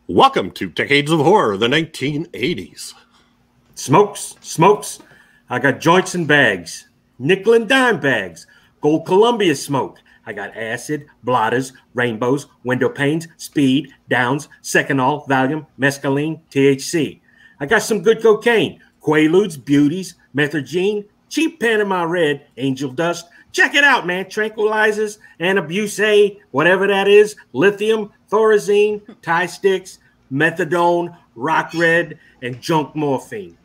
Welcome to Decades of Horror, the 1980s. Smokes. I got joints and bags, nickel and dime bags, gold Colombia smoke. I got acid, blotters, rainbows, window panes, speed, downs, seconal, Valium, mescaline, THC. I got some good cocaine, Quaaludes, beauties, methadone, cheap Panama red, angel dust. Check it out, man. Tranquilizers, anabuse, whatever that is, lithium, thorazine, Thai sticks, methadone, rock red, and junk morphine.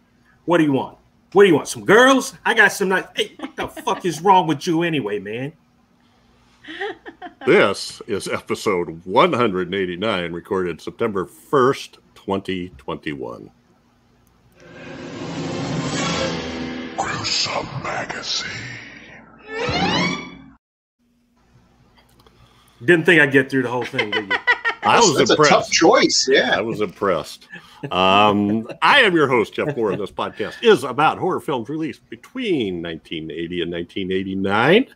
What do you want? What do you want? Some girls? I got some nice. Hey, what the fuck is wrong with you anyway, man? This is episode 189, recorded September 1st, 2021. Gruesome Magazine. Didn't think I'd get through the whole thing, did you? That's impressed. A tough choice, yeah. I was impressed. I am your host, Jeff Mohr, and this podcast is about horror films released between 1980 and 1989.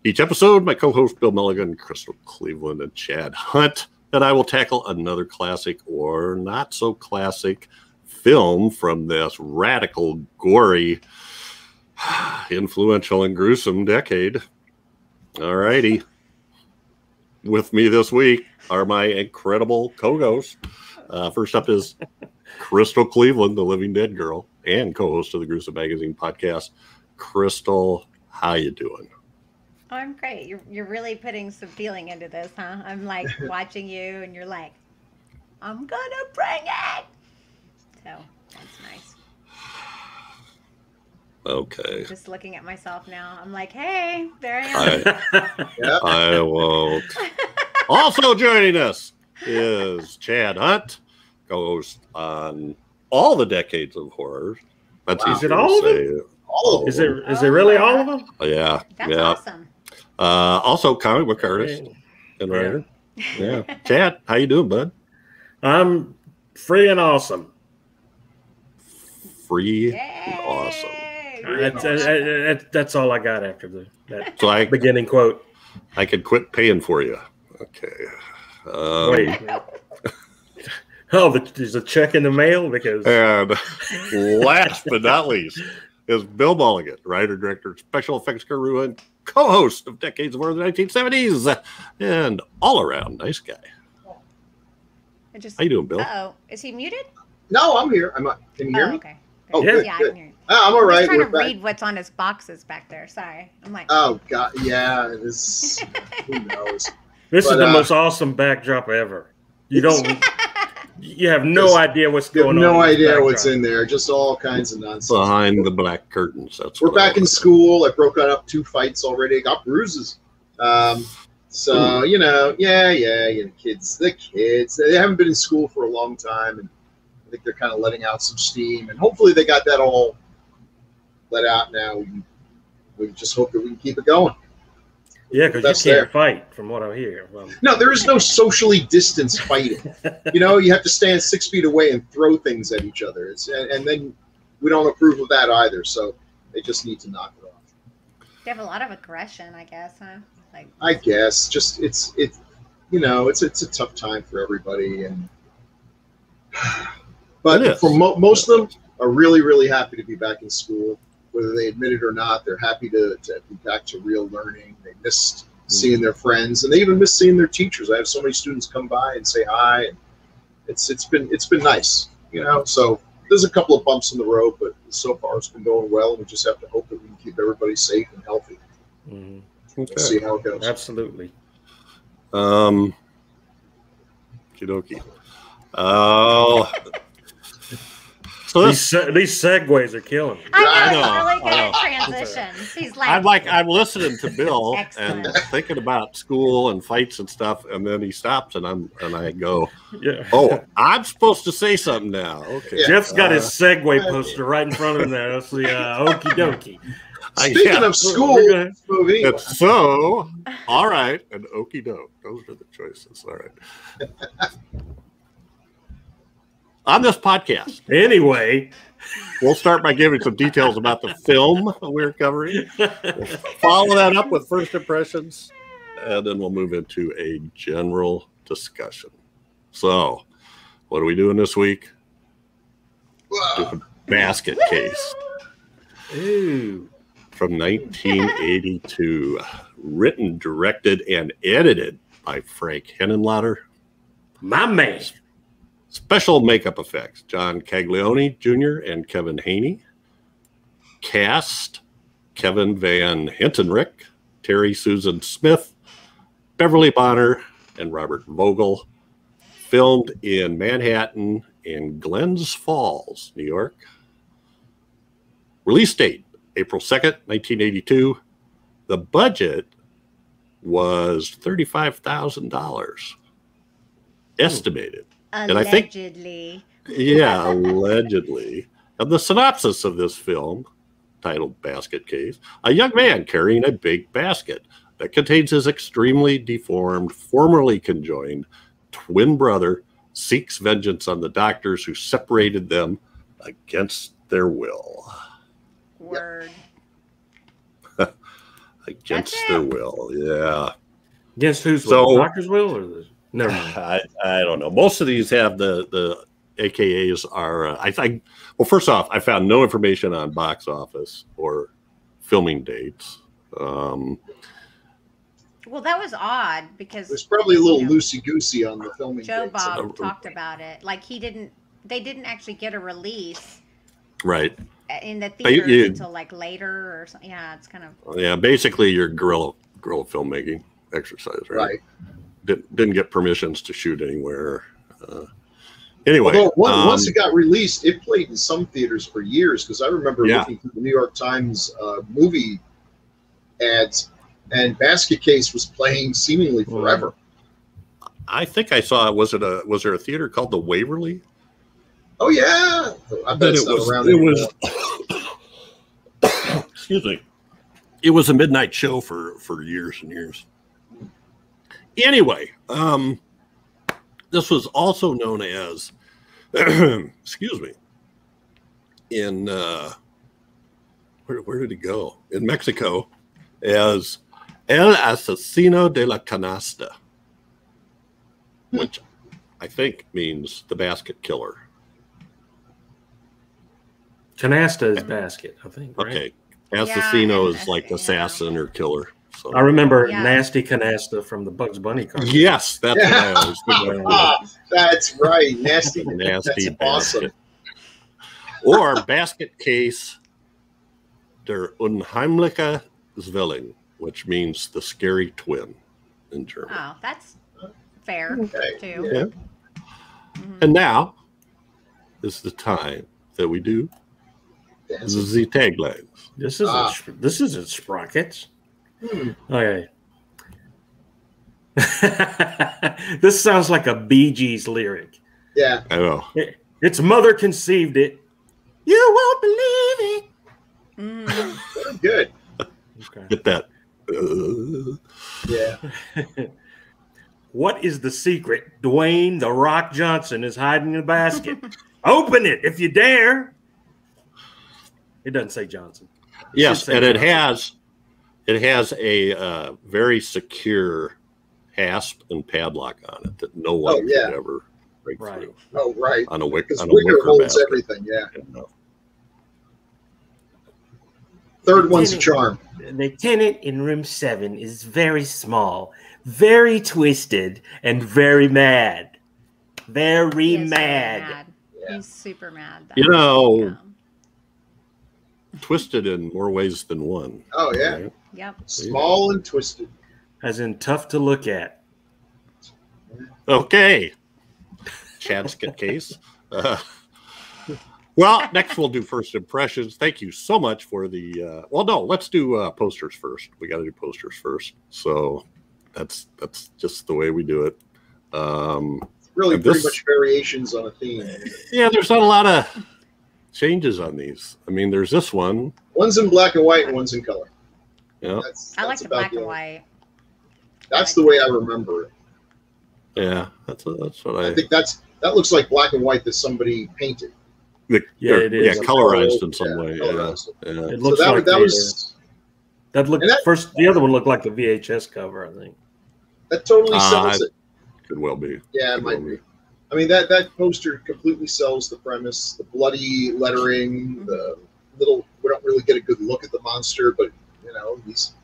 Each episode, my co-host Bill Mulligan, Crystal Cleveland, and Chad Hunt, and I will tackle another classic or not so classic film from this radical, gory, influential, and gruesome decade. All righty. With me this week are my incredible co-hosts. First up is Crystal Cleveland, the Living Dead girl, and co-host of the Gruesome Magazine podcast. Crystal, how you doing? Oh, I'm great. You're really putting some feeling into this, huh? I'm like watching you, and you're like, I'm gonna bring it. So that's nice. Okay. Just looking at myself now, I'm like, hey, there I am. I won't. Also joining us is Chad Hunt, co-host on all the decades of horror. That's easy to say. All of them. Is it really all of them? Yeah. That's awesome. Also comic book artist and writer. Yeah. Chad, how you doing, bud? I'm free and awesome. Free and awesome. That's all I got after that beginning quote. I could quit paying for you. Okay. Wait. There's a check in the mail? Because and last but not least is Bill Mulligan, writer, director, special effects guru, and co-host of Decades of Horror in the 1970s, and all-around nice guy. How you doing, Bill? Uh-oh. Is he muted? No, I'm here. Can you hear me? Okay. Oh, good. good. Yeah, good. I can hear you. I'm all right. I'm trying to read what's on his boxes back there. Sorry. I'm like, oh, God. Yeah. This, who knows? This is the most awesome backdrop ever. You have no idea what's going on. No idea what's in there. Just all kinds of nonsense. Behind the black curtains. We're back in school. I broke up 2 fights already. I got bruises. So, the kids, they haven't been in school for a long time. And I think they're kind of letting out some steam. And hopefully they got that all let out now. We just hope that we can keep it going. Yeah, because you can't fight, from what I hear. Well, no, there is no socially distanced fighting. You have to stand 6 feet away and throw things at each other. And then we don't approve of that either. So they just need to knock it off. they have a lot of aggression, I guess, huh? I guess just it's a tough time for everybody, but for most of them are really, really happy to be back in school. Whether they admit it or not, they're happy to be back to real learning. They missed seeing their friends, and they even miss seeing their teachers. I have so many students come by and say hi. And it's been nice, So there's a couple of bumps in the road, but so far it's been going well. We just have to hope that we can keep everybody safe and healthy. Okay. We'll see how it goes. Absolutely. Okie dokie. So these segues are killing me. I know. Really good transitions. He's like, I'm listening to Bill and thinking about school and fights and stuff, and then he stops and I go, oh, I'm supposed to say something now. Okay. Jeff's got his segue poster right in front of him there. That's the okie dokie. Speaking of school, it's so all right and okie doke. Those are the choices. All right. On this podcast, anyway, we'll start by giving some details about the film we're covering. We'll follow that up with first impressions, and then we'll move into a general discussion. So, What are we doing this week? Whoa. Doing Basket Case. Ooh. From 1982. Written, directed, and edited by Frank Henenlotter. My man. Special makeup effects, John Caglione Jr. and Kevin Haney. Cast, Kevin Van Hentenryck, Terry Susan Smith, Beverly Bonner, and Robert Vogel. Filmed in Manhattan and Glens Falls, New York. Release date, April 2nd, 1982. The budget was $35,000 estimated. Allegedly. And I think, yeah, allegedly. And the synopsis of this film, titled Basket Case, a young man carrying a big basket that contains his extremely deformed, formerly conjoined twin brother seeks vengeance on the doctors who separated them against their will. Word. Against their will, yeah. Against whose will? So, The doctor's will or the... Never mind. I don't know. Most of these have the AKAs are, I think, well, first off, I found no information on box office or filming dates. Well, that was odd because There's probably a little loosey-goosey on the filming Joe dates. Bob talked about it. Like they didn't actually get a release Right. in the theaters you- until like later or something. Yeah, it's kind of Yeah, basically your guerrilla filmmaking exercise, right? Right. Didn't get permissions to shoot anywhere. Anyway. Although once it got released, it played in some theaters for years, because I remember looking through the New York Times movie ads, and Basket Case was playing seemingly forever. I think I saw, was there a theater called the Waverly? Oh yeah, I bet it's not around it anymore. was excuse me. It was a midnight show for years and years. Anyway, this was also known as excuse me, in where did it go? In Mexico, as El Asesino de la Canasta, which I think means the basket killer. Canasta is basket, I think. Right? Okay. Asesino Yeah, is like assassin or killer. So. I remember Yeah. Nasty Canasta from the Bugs Bunny cartoon. Yes, that's what I always think of. That's right, nasty, Nasty That's awesome. basket. Or Basket Case der Unheimliche Zwilling, which means the scary twin in German. oh, that's fair Okay. too. Yeah. Mhm. And now is the time that we do the taglines. This isn't Sprockets. Hmm. Okay. This sounds like a Bee Gees lyric. Yeah. I know. Its mother conceived it. You won't believe it. Mhm. Very good. Okay. Get that. Yeah. What is the secret Dwayne "The Rock" Johnson is hiding in the basket? Open it if you dare. It doesn't say Johnson. Yes, say and it Johnson. has a very secure hasp and padlock on it that no one could ever break Right. through Oh, right. on a wicker Because wicker holds basket. everything. Yeah. No. Third one's a charm. The tenant in room 7 is very small, very twisted, and very mad. Very He is really mad. Yeah. He's super mad. Though. You know, Yeah. twisted in more ways than one. Oh yeah. Right? Yep. Small and twisted. As in tough to look at. Okay. Chadskit case. Well, next we'll do first impressions. Thank you so much for the. Well, no, let's do posters first. We got to do posters first. So that's just the way we do it. Really, And pretty this- much variations on a theme. Yeah, there's not a lot of changes on these. I mean, there's this one. One's in black and white, and one's in color. Yeah, I like That's the about black and only- white. That's the way I remember it. yeah, that's what I think that looks like black and white that somebody painted. Yeah, it is. Yeah, colorized in some way. Yeah, colorized. yeah. It So looks like that was that looked and that- first. The other one looked like the VHS cover, I think. that totally sells it. Could well be. Yeah, it Could might well be. I mean, that poster completely sells the premise. The bloody lettering, the little, we don't really get a good look at the monster, but you know, he's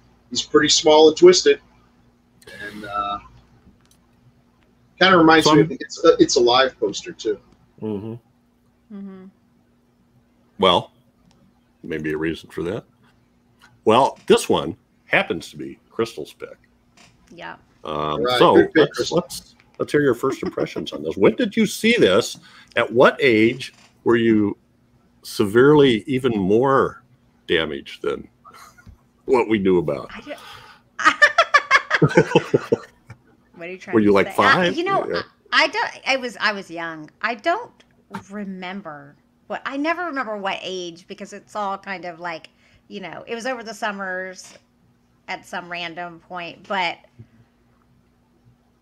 pretty small and twisted, and kind of reminds me of the It's Alive poster too. Well, maybe a reason for that. Well, this one happens to be Crystal's pick. Yeah. Right. So let's hear your first impressions on this. When did you see this? At what age were you severely even more damaged than what we knew about? What are you trying? Were you to like say? 5? You know, I don't. I was young. I don't remember what. I never remember what age because it's all kind of like, you know, it was over the summers at some random point, but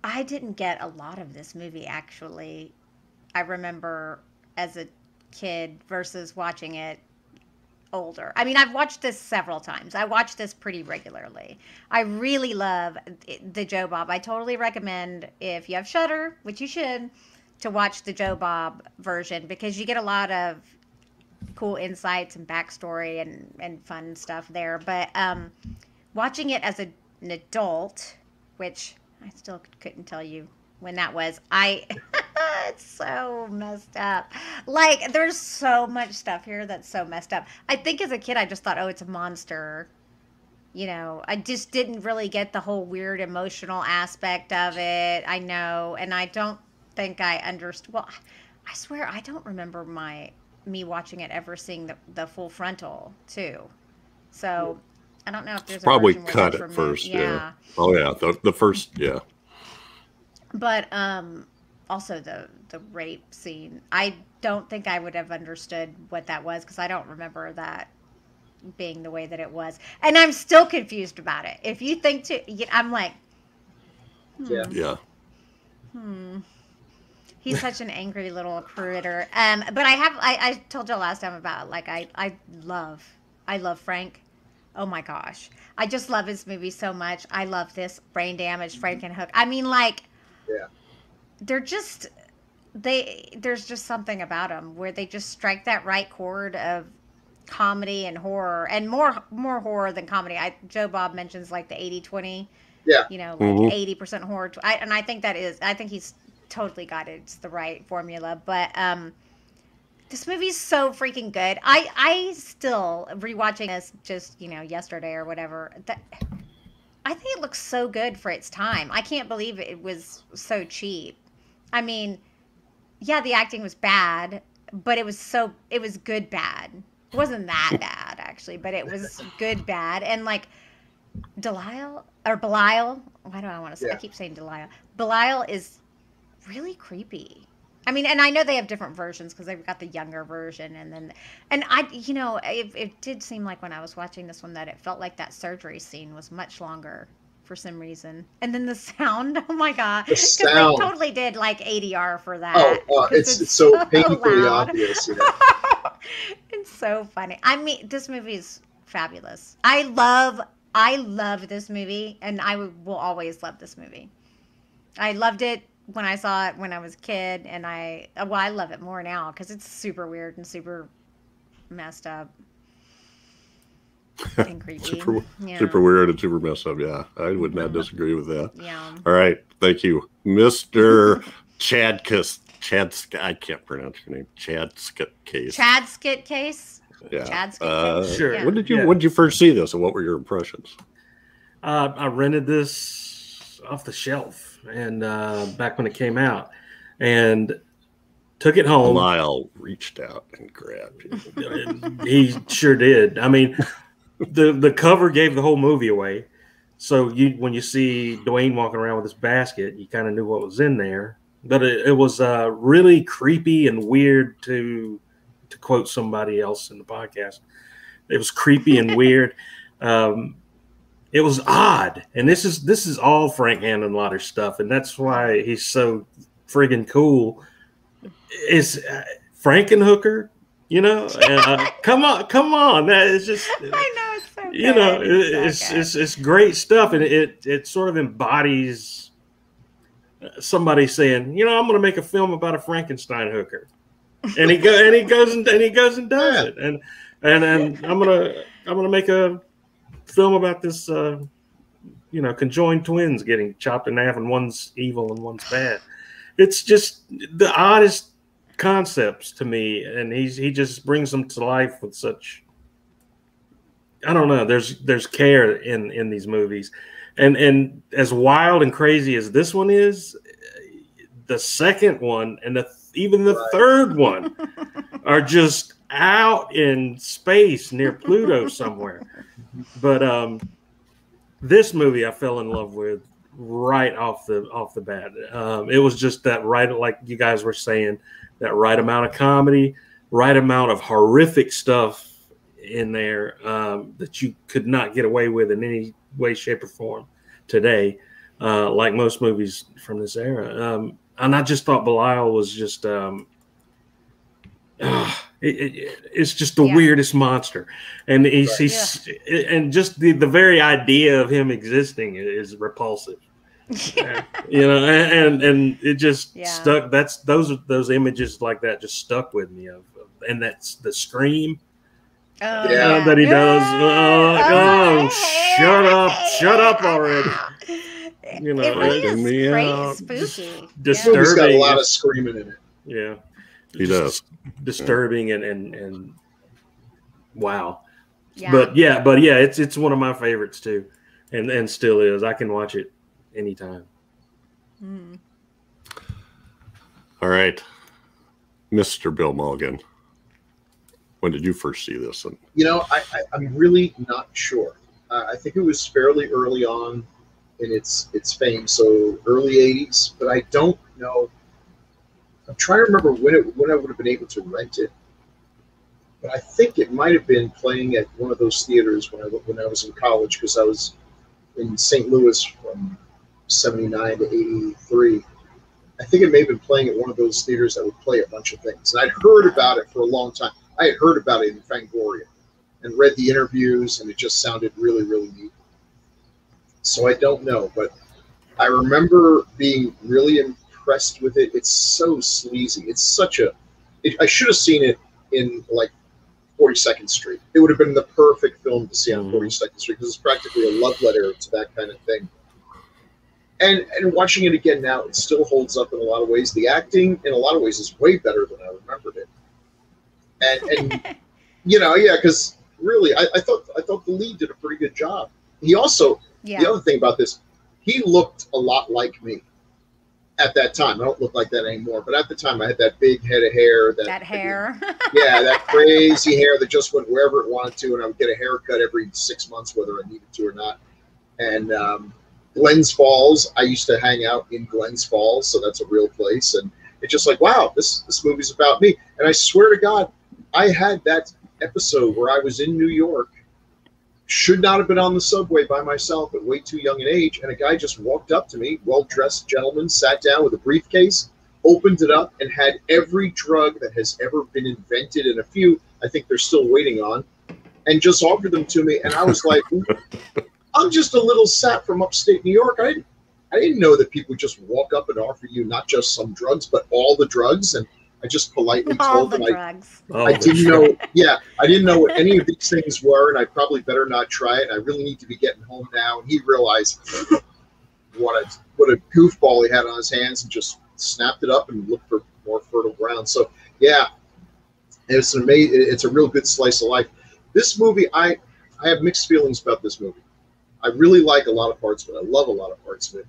I didn't get a lot of this movie actually. I remember as a kid versus watching it older. I mean, I've watched this several times. I watch this pretty regularly. I really love the Joe Bob. I totally recommend, if you have Shudder, which you should, to watch the Joe Bob version because you get a lot of cool insights and backstory and fun stuff there. But watching it as an adult, which I still couldn't tell you when that was, it's so messed up. Like, there's so much stuff here that's so messed up. I think as a kid, I just thought, oh, it's a monster. You know, I just didn't really get the whole weird emotional aspect of it. I know, and I don't think I understood. Well, I swear I don't remember me watching it ever seeing the full frontal too. So I don't know if there's probably a version cut it first. Yeah. Oh yeah, the first. Yeah. But also the rape scene. I don't think I would have understood what that was because I don't remember that being the way that it was, and I'm still confused about it. If you think I'm like, yeah. He's such an angry little critter. But I told you last time about, like, I love Frank. Oh my gosh. I just love his movie so much. I love this Brain Damaged, Frankenhook. I mean, like, there's just something about them where they just strike that right chord of comedy and horror, and more horror than comedy. Joe Bob mentions like the 80-20. Yeah. You know, like 80% horror. I think he's totally got it. It's the right formula. But this movie's so freaking good. I still rewatching this just, you know, yesterday or whatever. I think it looks so good for its time. I can't believe it was so cheap. I mean, yeah, the acting was bad, but it was good bad. It wasn't that bad actually, but it was good bad. And like Belial, why do I want to say? I keep saying Delisle. Belial is really creepy. I mean, and I know they have different versions because they've got the younger version, and I, you know, it did seem like when I was watching this one that it felt like that surgery scene was much longer for some reason. And then the sound, oh my god, because they totally did like ADR for that. Oh, it's so painfully obvious. You know? It's so funny. I mean, this movie is fabulous. I love this movie, and I will always love this movie. I loved it when I saw it when I was a kid, and I love it more now because it's super weird and super messed up and creepy. Super weird and super messed up. Yeah, I would not disagree with that. Yeah. All right, thank you, Mr. Chadsket. I can't pronounce your name. Chadsket Case. Chadsket Case. Yeah. Chadsket Case. Sure. Yeah. When did you first see this, and what were your impressions? I rented this off the shelf, and back when it came out, and took it home. Lyle reached out and grabbed you. He sure did. I mean, the cover gave the whole movie away. So when you see Dwayne walking around with his basket, you kind of knew what was in there. But it was really creepy and weird, to quote somebody else in the podcast. It was creepy and weird. It was odd, and this is all Frank Henenlotter stuff, and that's why he's so friggin' cool. It's Frankenhooker, you know. Come on, that is just. I know, it's so good. You know, it's great stuff, and it sort of embodies somebody saying, you know, I'm going to make a film about a Frankenstein hooker, and he goes and does it, and I'm gonna make a film about this, you know, conjoined twins getting chopped in half, and one's evil and one's bad. It's just the oddest concepts to me, and he just brings them to life with such, I don't know, there's care in these movies, and as wild and crazy as this one is, the second one and even the third one are just out in space near Pluto somewhere. But this movie I fell in love with right off the bat. It was just that right, like you guys were saying, that right amount of comedy, right amount of horrific stuff in there that you could not get away with in any way, shape, or form today, like most movies from this era. And I just thought Belial was just it's just the weirdest monster, and he's and just the very idea of him existing is repulsive. You know, and it just stuck. That's those images like that just stuck with me and that's the scream that he does. Shut up already. You know, it really is pretty spooky. Disturbing. It's got a lot of screaming in it. Yeah, he does. Disturbing and wow. But it's one of my favorites too, and still is. I can watch it anytime. All right, Mr. Bill Mulligan, when did you first see this? And you know, I'm really not sure. I think it was fairly early on in its fame, so early 80s, but I don't know. I'm trying to remember when I would have been able to rent it, but I think it might have been playing at one of those theaters when I was in college, because I was in St. Louis from 79 to 83. I think it may have been playing at one of those theaters that would play a bunch of things, and I'd heard about it for a long time. I had heard about it in Fangoria and read the interviews, and it just sounded really, really neat. So I don't know, but I remember being really impressed with it. It's so sleazy. It's such a... I should have seen it in, like, 42nd Street. It would have been the perfect film to see on 42nd Street, because it's practically a love letter to that kind of thing. And watching it again now, it still holds up in a lot of ways. The acting, in a lot of ways, is way better than I remembered it. And you know, because really, I thought the lead did a pretty good job. He also... The other thing about this, he looked a lot like me at that time. I don't look like that anymore, but at the time I had that big head of hair. That hair. That crazy hair that just went wherever it wanted to, and I would get a haircut every 6 months, whether I needed to or not. And Glens Falls, I used to hang out in Glens Falls, so that's a real place. And it's just like, wow, this movie's about me. And I swear to God, I had that episode where I was in New York, should not have been on the subway by myself at way too young an age, and a guy just walked up to me, well-dressed gentleman, sat down with a briefcase, opened it up, and had every drug that has ever been invented, and a few I think they're still waiting on, and just offered them to me. And I was like, I'm just a little sap from upstate New York. I didn't know that people just walk up and offer you not just some drugs, but all the drugs. And I just politely told them I didn't know. Yeah, I didn't know what any of these things were, and I probably better not try it. I really need to be getting home now. And he realized what a goofball he had on his hands, and just snapped it up and looked for more fertile ground. So yeah, it's an amazing. It's a real good slice of life. This movie, I have mixed feelings about this movie. I really like a lot of parts of it. I love a lot of parts of it.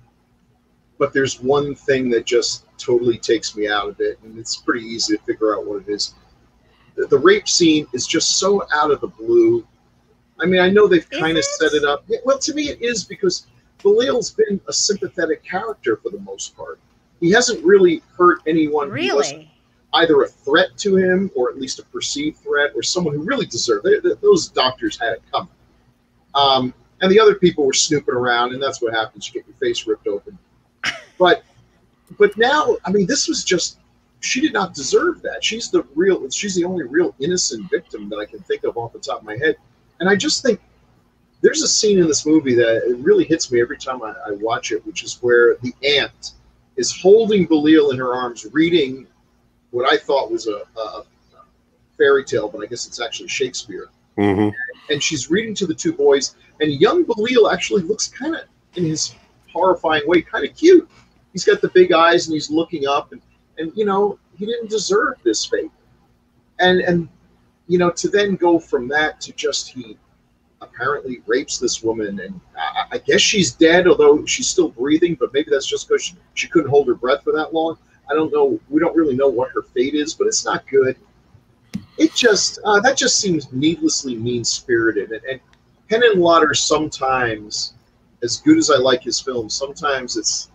But there's one thing that just totally takes me out of it, and it's pretty easy to figure out what it is. The rape scene is just so out of the blue. I mean, I know they've kind of set it up. Well, to me it is, because Belial's been a sympathetic character for the most part. He hasn't really hurt anyone. Really? Who wasn't either a threat to him, or at least a perceived threat, or someone who really deserved it. Those doctors had it coming. And the other people were snooping around, and that's what happens. You get your face ripped open. But now, I mean, this was just, she did not deserve that. She's the only real innocent victim that I can think of off the top of my head. And I just think there's a scene in this movie that it really hits me every time I watch it, which is where the aunt is holding Belial in her arms, reading what I thought was a fairy tale, but I guess it's actually Shakespeare. Mm-hmm. And she's reading to the two boys, and young Belial actually looks kind of, in his horrifying way, kind of cute. He's got the big eyes, and he's looking up, and you know, he didn't deserve this fate. And you know, to then go from that to just he apparently rapes this woman, and I guess she's dead, although she's still breathing, but maybe that's just because she couldn't hold her breath for that long. I don't know. We don't really know what her fate is, but it's not good. It just that just seems needlessly mean-spirited. And Henenlotter, sometimes, as good as I like his films, sometimes it's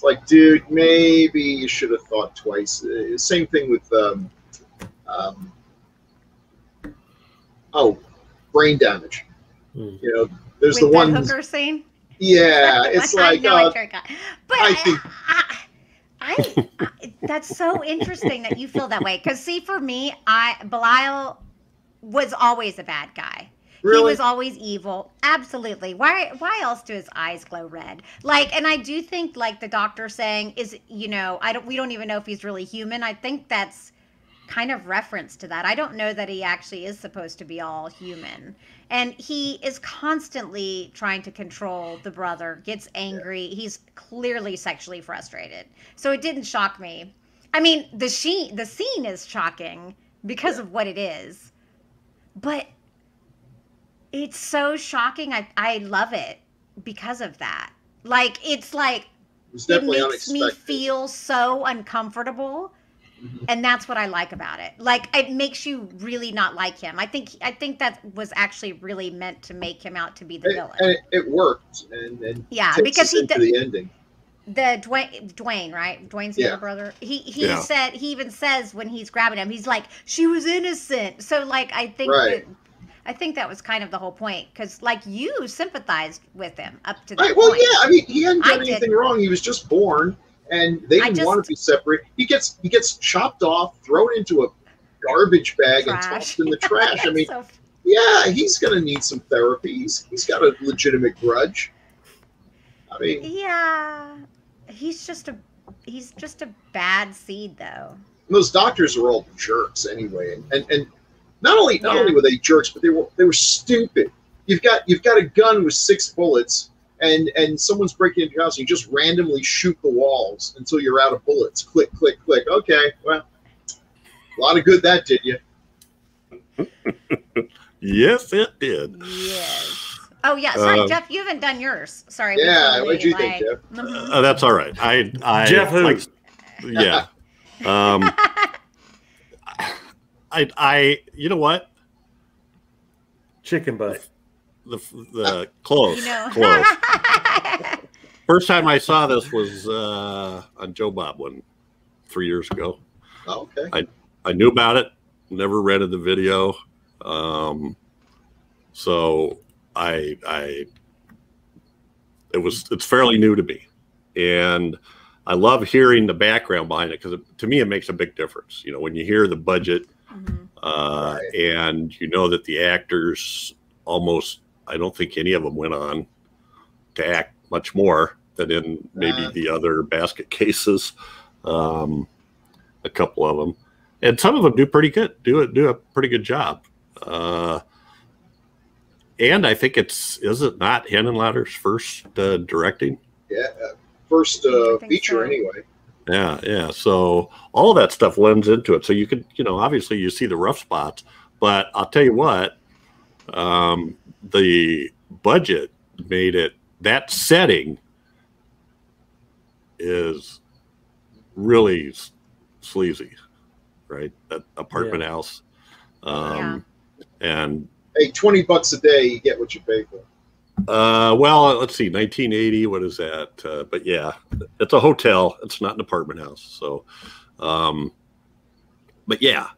like, dude, maybe you should have thought twice. Same thing with brain damage. You know, there's with the one hooker scene. Yeah, it's like but I think. I that's so interesting that you feel that way. Because see, for me, Belial was always a bad guy. Really? He was always evil. Absolutely. Why else do his eyes glow red? Like, and I do think, like the doctor saying, is, you know, we don't even know if he's really human. I think that's kind of reference to that. I don't know that he actually is supposed to be all human. And he is constantly trying to control the brother, gets angry. He's clearly sexually frustrated. So it didn't shock me. I mean, the scene is shocking because of what it is. But it's so shocking. I love it because of that. Like, it's like, it makes me feel so uncomfortable. And that's what I like about it. Like, it makes you really not like him. I think that was actually really meant to make him out to be the villain. And it worked. And yeah, takes because us into the ending. The Dwayne, right? Dwayne's the other brother. He said, he even says when he's grabbing him, he's like, she was innocent. So like, I think that was kind of the whole point, because like, you sympathized with him up to that point. Well, yeah. I mean, he hadn't done anything wrong. He was just born. And they didn't want to be separate. He gets chopped off, thrown into a garbage bag, and tossed in the trash. I mean, yeah, he's going to need some therapy. He's got a legitimate grudge. I mean, yeah, he's just a bad seed, though. Those doctors are all jerks anyway, and not only were they jerks, but they were stupid. You've got a gun with 6 bullets. And someone's breaking into your house, and you just randomly shoot the walls until you're out of bullets. Click, click, click. Okay, well, a lot of good that did you. Yes, it did. Yes. Oh, yeah. Sorry, Jeff, you haven't done yours. Sorry. Yeah, what did you think, Jeff? That's all right. I Jeff who? Like, yeah. I you know what? Chicken butt. The close. You know. Close. First time I saw this was on Joe Bob 3 years ago. Oh, okay. I knew about it, never rented the video, so it's fairly new to me, and I love hearing the background behind it, because to me it makes a big difference. You know, when you hear the budget, and you know that the actors almost, I don't think any of them went on to act much more than in maybe the other basket cases. A couple of them, and some of them do pretty good. Do a pretty good job. And I think is it not Henenlotter's first directing? Yeah, first feature anyway. Yeah. So all of that stuff lends into it. So you could, obviously you see the rough spots, but I'll tell you what. The budget made it, that setting is really sleazy, right? That apartment house. And hey, $20 a day, you get what you pay for. Well, let's see, 1980, what is that? But yeah, it's a hotel. It's not an apartment house. So, but yeah.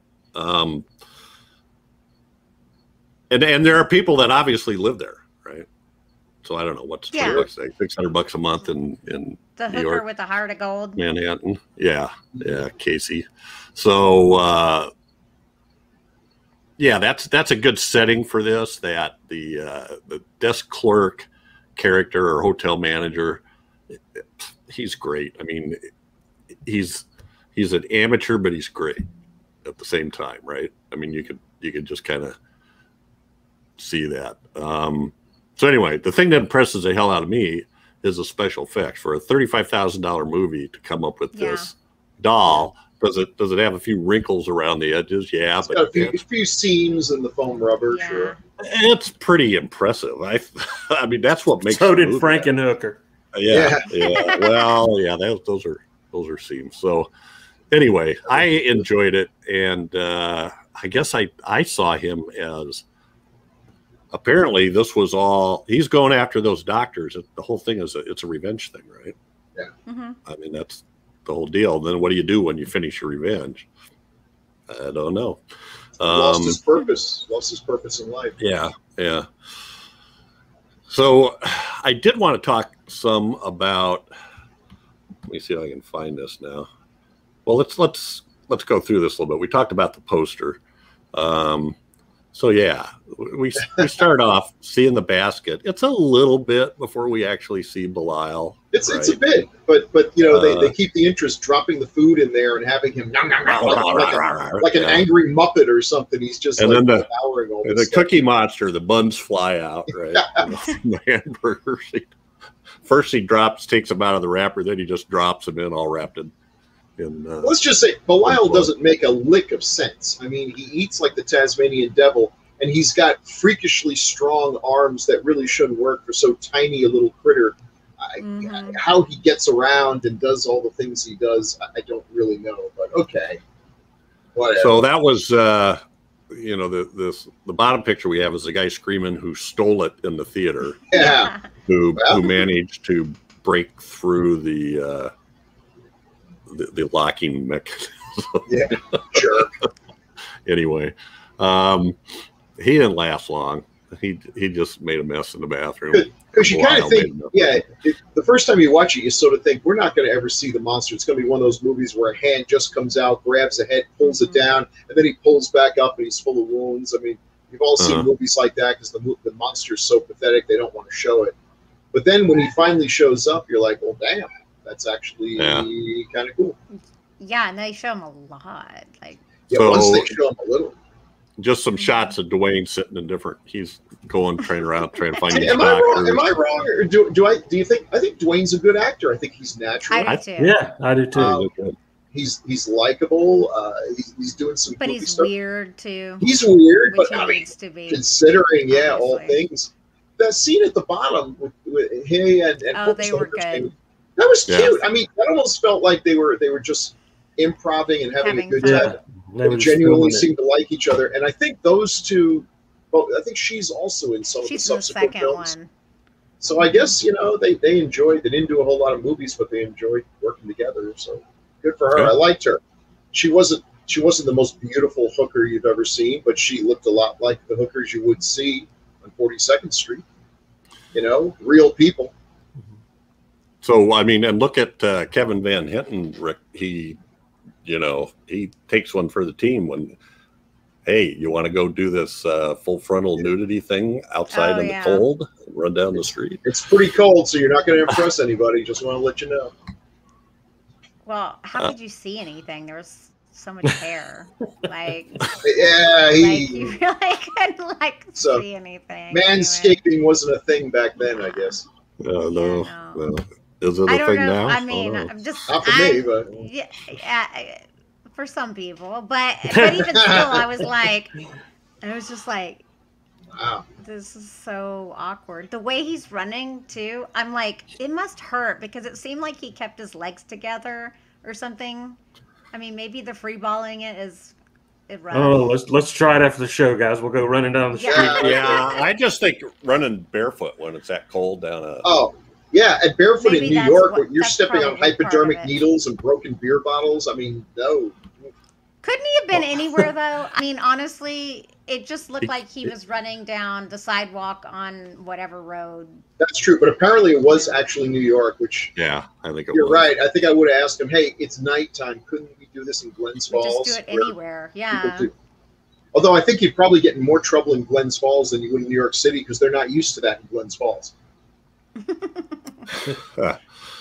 And there are people that obviously live there, right? So I don't know what's $20 a day, $600 a month in the New hooker York, with the heart of gold, Manhattan. Yeah, Casey. So yeah, that's a good setting for this. That the desk clerk character or hotel manager he's great. I mean, he's an amateur, but he's great at the same time, right? I mean, you could just kind of see that. So anyway, the thing that impresses the hell out of me is the special effects for a $35,000 movie to come up with this doll. Does it have a few wrinkles around the edges? Yeah, it's got a few seams in the foam rubber. Yeah. Sure, it's pretty impressive. I mean, that's what makes. So did Frankenhooker. Yeah. Well, yeah, those are seams. So anyway, I enjoyed it, and I guess I saw him as. Apparently, this was all he's going after those doctors. The whole thing it's a revenge thing, right? Yeah. Mm-hmm. I mean, that's the whole deal. Then what do you do when you finish your revenge? I don't know. Lost his purpose in life. Yeah. So I did want to talk some about. Let me see if I can find this now. Well, let's go through this a little bit. We talked about the poster. So yeah, we start off seeing the basket. It's a little bit before we actually see Belial. It's a bit, but you know they keep the interest, dropping the food in there and having him like an angry Muppet or something. He's just and like then devouring all this the stuff. Cookie Monster. The buns fly out, right? The hamburgers. First he takes them out of the wrapper, then he just drops them in all wrapped in. Let's just say Belial doesn't make a lick of sense. I mean, he eats like the Tasmanian devil, and he's got freakishly strong arms that really shouldn't work for so tiny a little critter. How he gets around and does all the things he does, I don't really know. But okay, whatever. So that was, the bottom picture we have is the guy screaming who stole it in the theater. Yeah, who managed to break through the locking mechanism. Yeah, sure. Anyway, he didn't last long. He just made a mess in the bathroom. Because you kind of think, the first time you watch it, you sort of think, we're not going to ever see the monster. It's going to be one of those movies where a hand just comes out, grabs a head, pulls it down, and then he pulls back up and he's full of wounds. I mean, you've all seen movies like that because the monster's so pathetic, they don't want to show it. But then when he finally shows up, you're like, well, damn. That's actually kind of cool. Yeah, and they show him a lot. Once they show him a little. Just some shots of Dwayne sitting in different. He's trying to find. Am I wrong? Or do you think? I think Dwayne's a good actor. I think he's natural. I do too. Yeah, I do too. He's likable. He's doing some. But he's stuff. Weird too. He's weird, but he needs to be. Considering, all things. That scene at the bottom with he and they were good. That was cute. I mean, that almost felt like they were just improvising and having a good time. They genuinely seemed to like each other, and I think those two. Well, I think she's also in some of the subsequent films. One. So I guess they enjoyed. They didn't do a whole lot of movies, but they enjoyed working together. So good for her. I liked her. She wasn't the most beautiful hooker you've ever seen, but she looked a lot like the hookers you would see on 42nd Street. Real people. So I mean, and look at Kevin Van Houten. Rick, he takes one for the team when, hey, you want to go do this full frontal nudity thing outside in the cold, run down the street. It's pretty cold, so you're not going to impress anybody. Just want to let you know. Well, how could you see anything? There was so much hair. You really couldn't see anything. Manscaping wasn't a thing back then, I guess. No. Is it a thing now? I mean, I'm just not for me, but for some people. But even still, I was just like, wow, this is so awkward. The way he's running too, I'm like, it must hurt because it seemed like he kept his legs together or something. I mean, maybe the free balling it runs. Oh, let's try it after the show, guys. We'll go running down the street. Yeah, I just think running barefoot when it's that cold down a. Oh. Yeah, and barefoot in New York, where you're stepping on hypodermic needles and broken beer bottles. I mean, no. Couldn't he have been anywhere, though? I mean, honestly, it just looked like he was running down the sidewalk on whatever road. That's true, but apparently it was actually New York, which... Yeah, I think it was. You're right. I think I would have asked him, hey, it's nighttime. Couldn't we do this in Glens Falls? Just do it anywhere, yeah. Although I think you'd probably get in more trouble in Glens Falls than you would in New York City because they're not used to that in Glens Falls.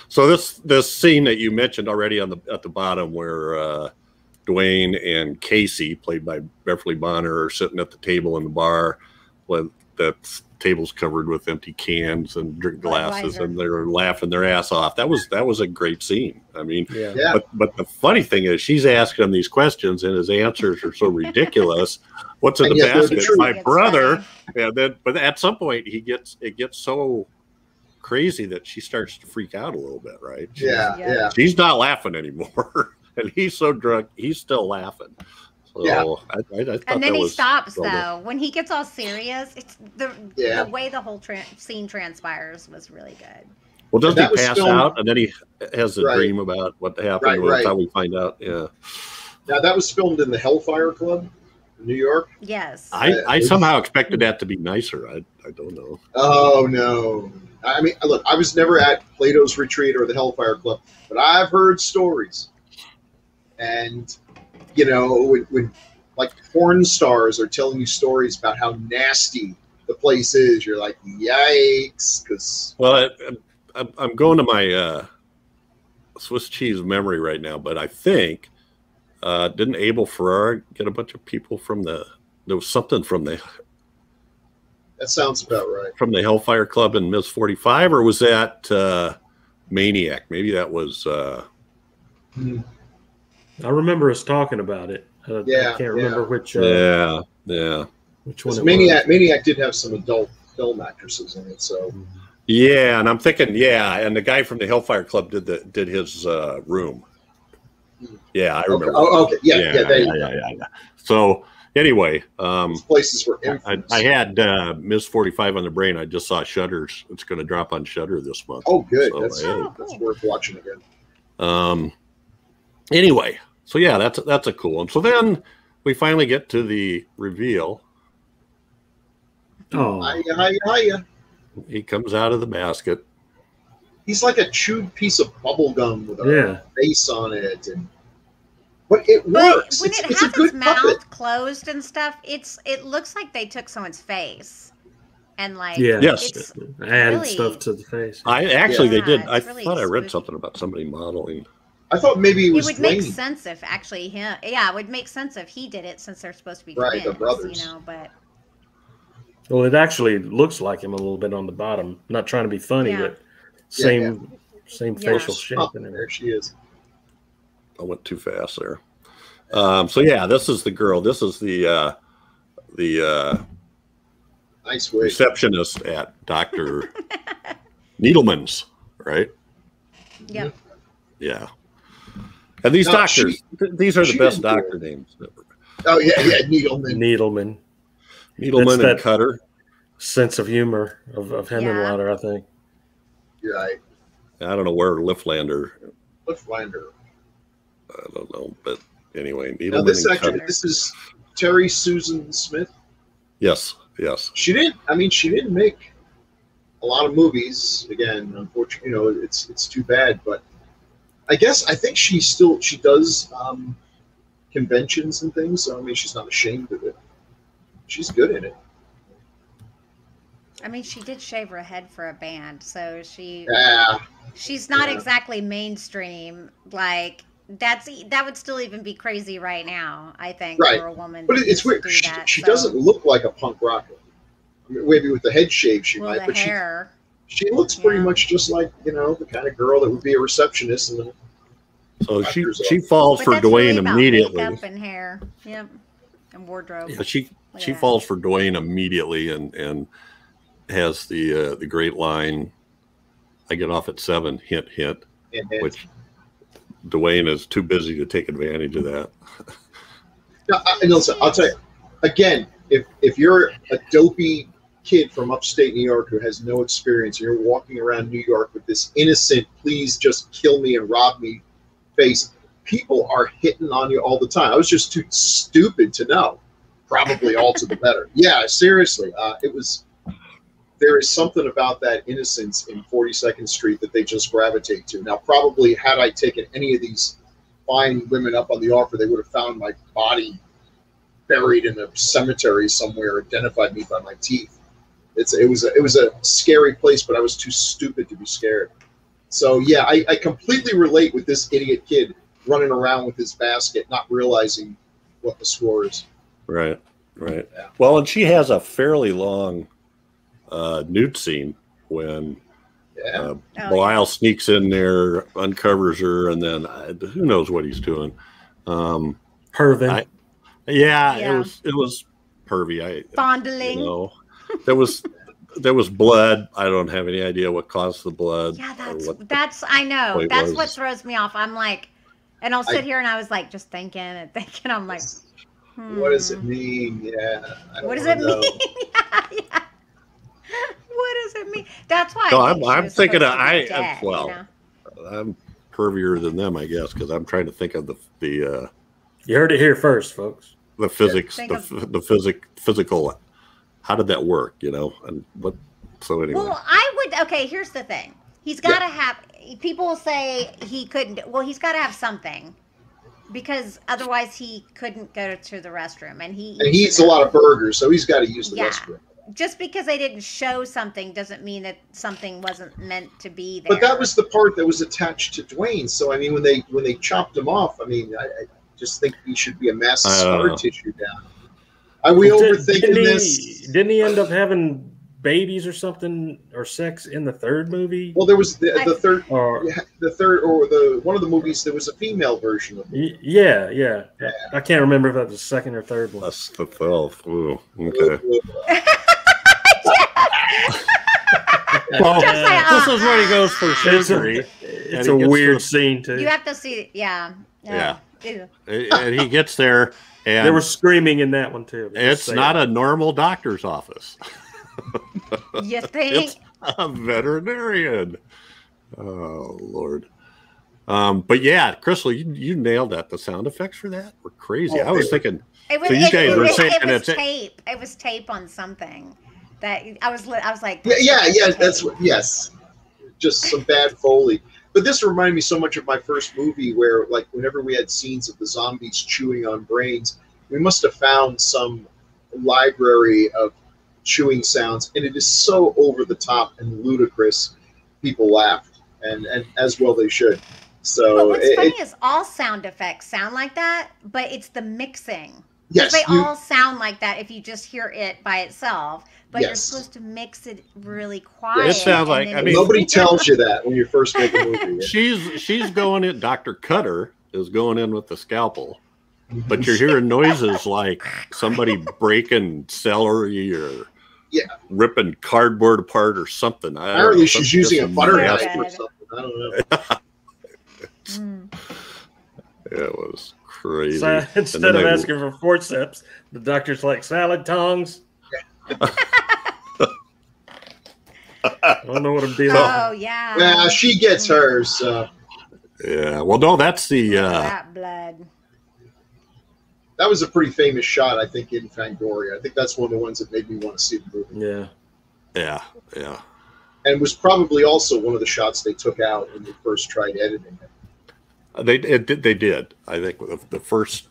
So this scene that you mentioned already at the bottom, where Dwayne and Casey, played by Beverly Bonner, are sitting at the table in the bar when that table's covered with empty cans and drink glasses, and they're laughing their ass off. That was a great scene. I mean, but the funny thing is, she's asking him these questions, and his answers are so ridiculous. What's in the basket? My brother. And then, but at some point, it gets so crazy that she starts to freak out a little bit, right? She's not laughing anymore, and he's so drunk, he's still laughing. So I thought and then he stops though. When he gets all serious, it's the way the whole scene transpires was really good. Well, doesn't he pass out, and then he has a dream about what happened? That's how we find out. Yeah. Now that was filmed in the Hellfire Club, in New York. Yes. I somehow expected that to be nicer. I don't know. Oh no. I mean, look, I was never at Plato's Retreat or the Hellfire Club, but I've heard stories. And, you know, when like porn stars are telling you stories about how nasty the place is, you're like, yikes. Well, I'm going to my Swiss cheese memory right now, but I think, didn't Abel Ferrara get a bunch of people from there was something from the... That sounds about right. From the Hellfire Club in Ms. 45, or was that Maniac? Maybe that was... I remember us talking about it. I can't remember which... which one Maniac did have some adult film actresses in it, so... Yeah, and I'm thinking, and the guy from the Hellfire Club did his room. Yeah, I remember. Okay. Yeah. So... Anyway, these places were infamous. I had Ms. 45 on the brain. I just saw Shudder's. It's going to drop on Shudder this month. Oh, good. So, that's worth watching again. Anyway, so that's a cool one. So then we finally get to the reveal. Oh, hiya. He comes out of the basket. He's like a chewed piece of bubble gum with a face on it, but it works. When it has its mouth closed and stuff, it looks like they took someone's face and it's added stuff to the face. They did. I thought I read something about somebody modeling. I thought maybe it would make sense if actually him. Yeah, it would make sense if he did it since they're supposed to be twins, they're brothers. You know, but. Well, it actually looks like him a little bit on the bottom. Not trying to be funny, but same facial shape. Oh, there she is. I went too fast there. This is the girl. This is the nice receptionist at Dr. Needleman's, right? Yeah. Yeah. And these doctors, these are the best doctor names. Oh yeah, Needleman. Needleman and Cutter. Sense of humor of Henenlotter, I think. You're right. I don't know where Lifflander. I don't know, but anyway, Needleman this is Terry Susan Smith. Yes. She didn't make a lot of movies. Again, unfortunately, it's too bad. But I think she does conventions and things. So I mean, she's not ashamed of it. She's good in it. I mean, she did shave her head for a band, so she's not exactly mainstream. Like that would still even be crazy right now, I think, for a woman. But it's weird. She doesn't look like a punk rocker. I mean, maybe with the head shave she might, but hair. She looks pretty much just like the kind of girl that would be a receptionist. So she falls for Dwayne immediately. Makeup and hair, and wardrobe. Yeah, she falls for Dwayne immediately and has the great line, "I get off at 7, hint, hint," which Dwayne is too busy to take advantage of that. No, listen, I'll tell you, again, if you're a dopey kid from upstate New York who has no experience, and you're walking around New York with this innocent, please just kill me and rob me face, people are hitting on you all the time. I was just too stupid to know. Probably all to the better. Yeah, seriously. There is something about that innocence in 42nd Street that they just gravitate to. Now, probably had I taken any of these fine women up on the offer, they would have found my body buried in a cemetery somewhere, identified me by my teeth. It was a scary place, but I was too stupid to be scared. So yeah, I completely relate with this idiot kid running around with his basket, not realizing what the score is. Right. Right. Yeah. Well, and she has a fairly long nude scene when Belial sneaks in there, uncovers her, and then who knows what he's doing. Pervin. It was pervy. Fondling. You know, there was blood. I don't have any idea what caused the blood. Yeah, that's I know. That's what throws me off. I'm like, and I'll sit here and I was like, just thinking. I'm like, what does it mean? Yeah. What does it mean? yeah. What does it mean? That's why. No, I'm thinking of I'm pervier than them, I guess, because I'm trying to think of the You heard it here first, folks. The physics, physical. How did that work? You know, and what? So anyway. Well, I would. Okay, here's the thing. He's got to have. People will say he couldn't. Well, he's got to have something, because otherwise he couldn't go to the restroom, and he eats a lot of burgers, so he's got to use the restroom. Just because they didn't show something doesn't mean that something wasn't meant to be there. But that was the part that was attached to Dwayne. So I mean, when they chopped him off, I mean, I just think he should be a mass scar tissue down. Are we overthinking this? Didn't he end up having babies or something, or sex in the third movie? Well, there was the third, one of the movies. There was a female version of it. Yeah. I can't remember if that was the second or third one. That's the 12th. Ooh, okay. Well, this is where he goes for surgery. It's a weird scene too. You have to see it. Yeah. And he gets there, and they were screaming in that one too. It's not a normal doctor's office. You think? It's a veterinarian. Oh Lord. But yeah, Crystal, you nailed that. The sound effects for that were crazy. I was thinking. It was, so you guys were saying it was tape. It was tape on something. That I was like, that's what. Yes, just some bad Foley. But this reminded me so much of my first movie, where like whenever we had scenes of the zombies chewing on brains, we must have found some library of chewing sounds, and it is so over the top and ludicrous. People laughed, and as well they should. So but what's funny is all sound effects sound like that, but it's the mixing. Yes, they all sound like that if you just hear it by itself. But yes. You're supposed to mix it really quiet. It sounds like nobody tells you that when you first make a movie. She's going in. Dr. Cutter is going in with the scalpel, but you're hearing noises like somebody breaking celery or ripping cardboard apart or something. Apparently, she's using a butter knife or something. I don't know. It was crazy. So, instead of asking for forceps, the doctor's like, salad tongs. I don't know what I'm dealing with. Oh, yeah. Yeah, she gets hers. So. Yeah. Well, no, that's the... that blood. That was a pretty famous shot, I think, in Fangoria. I think that's one of the ones that made me want to see the movie. Yeah. And was probably also one of the shots they took out when they first tried editing it. They did. I think the first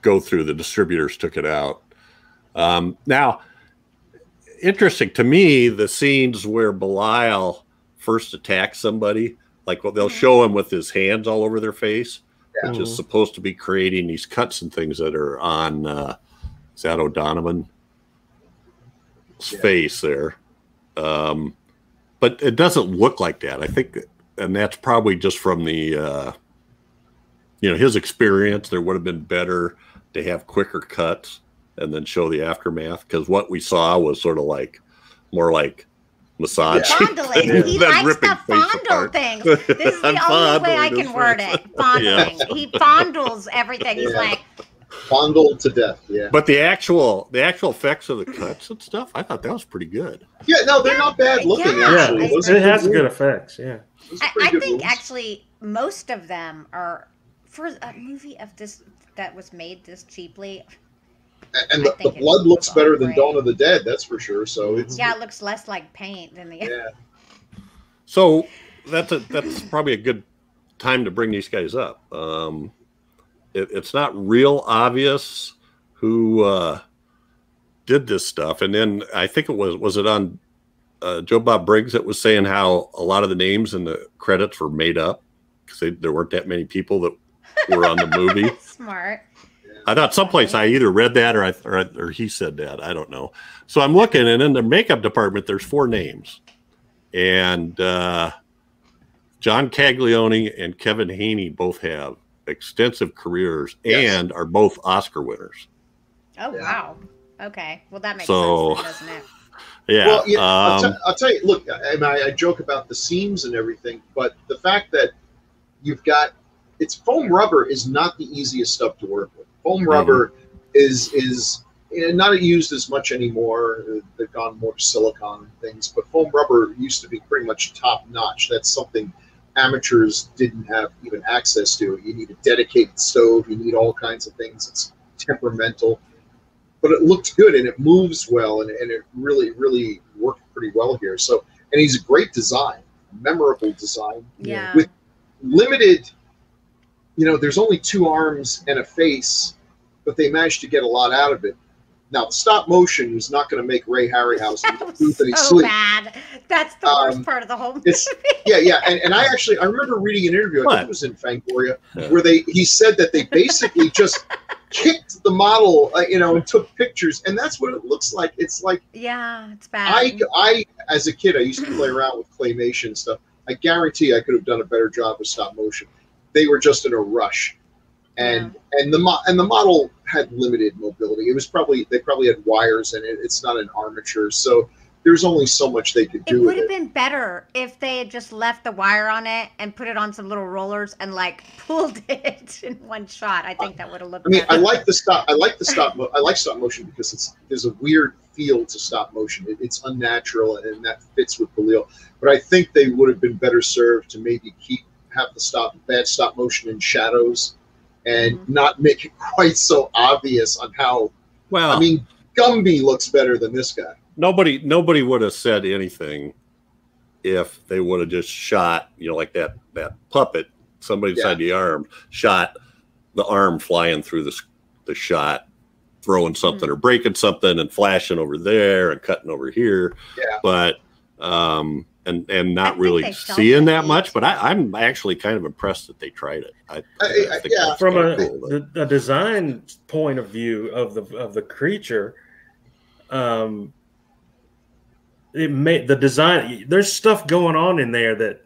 go through, the distributors took it out. Now, interesting to me, the scenes where Belial first attacks somebody, like they'll show him with his hands all over their face, which is supposed to be creating these cuts and things that are on is that O'Donovan's face there. But it doesn't look like that. I think, and that's probably just from the his experience. There would have been better to have quicker cuts and then show the aftermath, because what we saw was sort of like more like massage. Fondling. He likes to fondle things. This is the only way I can word it. Fondling. Yeah. He fondles everything. He's like fondled to death. Yeah. But the actual effects of the cuts and stuff, I thought that was pretty good. Yeah, no, they're not bad looking. Actually, it has good effects. Yeah. I think actually most of them are, for a movie of this that was made this cheaply. And the blood looks better than Dawn of the Dead, that's for sure. So it looks less like paint than the. So that's probably a good time to bring these guys up. It's not real obvious who did this stuff, and then I think it was it on Joe Bob Briggs that was saying how a lot of the names in the credits were made up because there weren't that many people that were on the movie. Smart. I thought someplace I either read that or he said that. I don't know. So I'm looking, and in the makeup department, there's 4 names. And John Caglione and Kevin Haney both have extensive careers and are both Oscar winners. Oh, wow. Okay. Well, that makes sense, then, doesn't it? Yeah. Well, yeah, I'll tell you, look, I joke about the seams and everything, but the fact that you've got, foam rubber is not the easiest stuff to work with. Foam rubber is not used as much anymore. They've gone more to silicone and things, but foam rubber used to be pretty much top notch. That's something amateurs didn't have even access to. You need a dedicated stove. You need all kinds of things. It's temperamental, but it looked good and it moves well, and it really, really worked pretty well here. So, and he's a great design, memorable design. Yeah. With limited, there's only 2 arms and a face, but they managed to get a lot out of it. Now, the stop motion was not going to make Ray Harryhausen do that so bad. That's the worst part of the whole movie. And I remember reading an interview, I think it was in Fangoria, where he said that they basically just kicked the model, and took pictures, and that's what it looks like. It's like, it's bad. I as a kid, I used to play around with claymation and stuff. I guarantee I could have done a better job with stop motion. They were just in a rush. And the model had limited mobility. They probably had wires in it. It's not an armature, so there's only so much they could do. It would have been better if they had just left the wire on it and put it on some little rollers and pulled it in one shot. I think that would have looked. better. I like stop motion because there's a weird feel to stop motion. It's unnatural, and that fits with Belial. But I think they would have been better served to maybe have the bad stop motion in shadows, and not make it quite so obvious on how. Well, Gumby looks better than this guy. Nobody would have said anything if they would have just shot, like that puppet. Somebody inside the arm shot the arm flying through the shot, throwing something or breaking something and flashing over there and cutting over here. Yeah. But and not really seeing that much, but I'm actually kind of impressed that they tried it. I think from a design point of view of the creature, it made the design. There's stuff going on in there that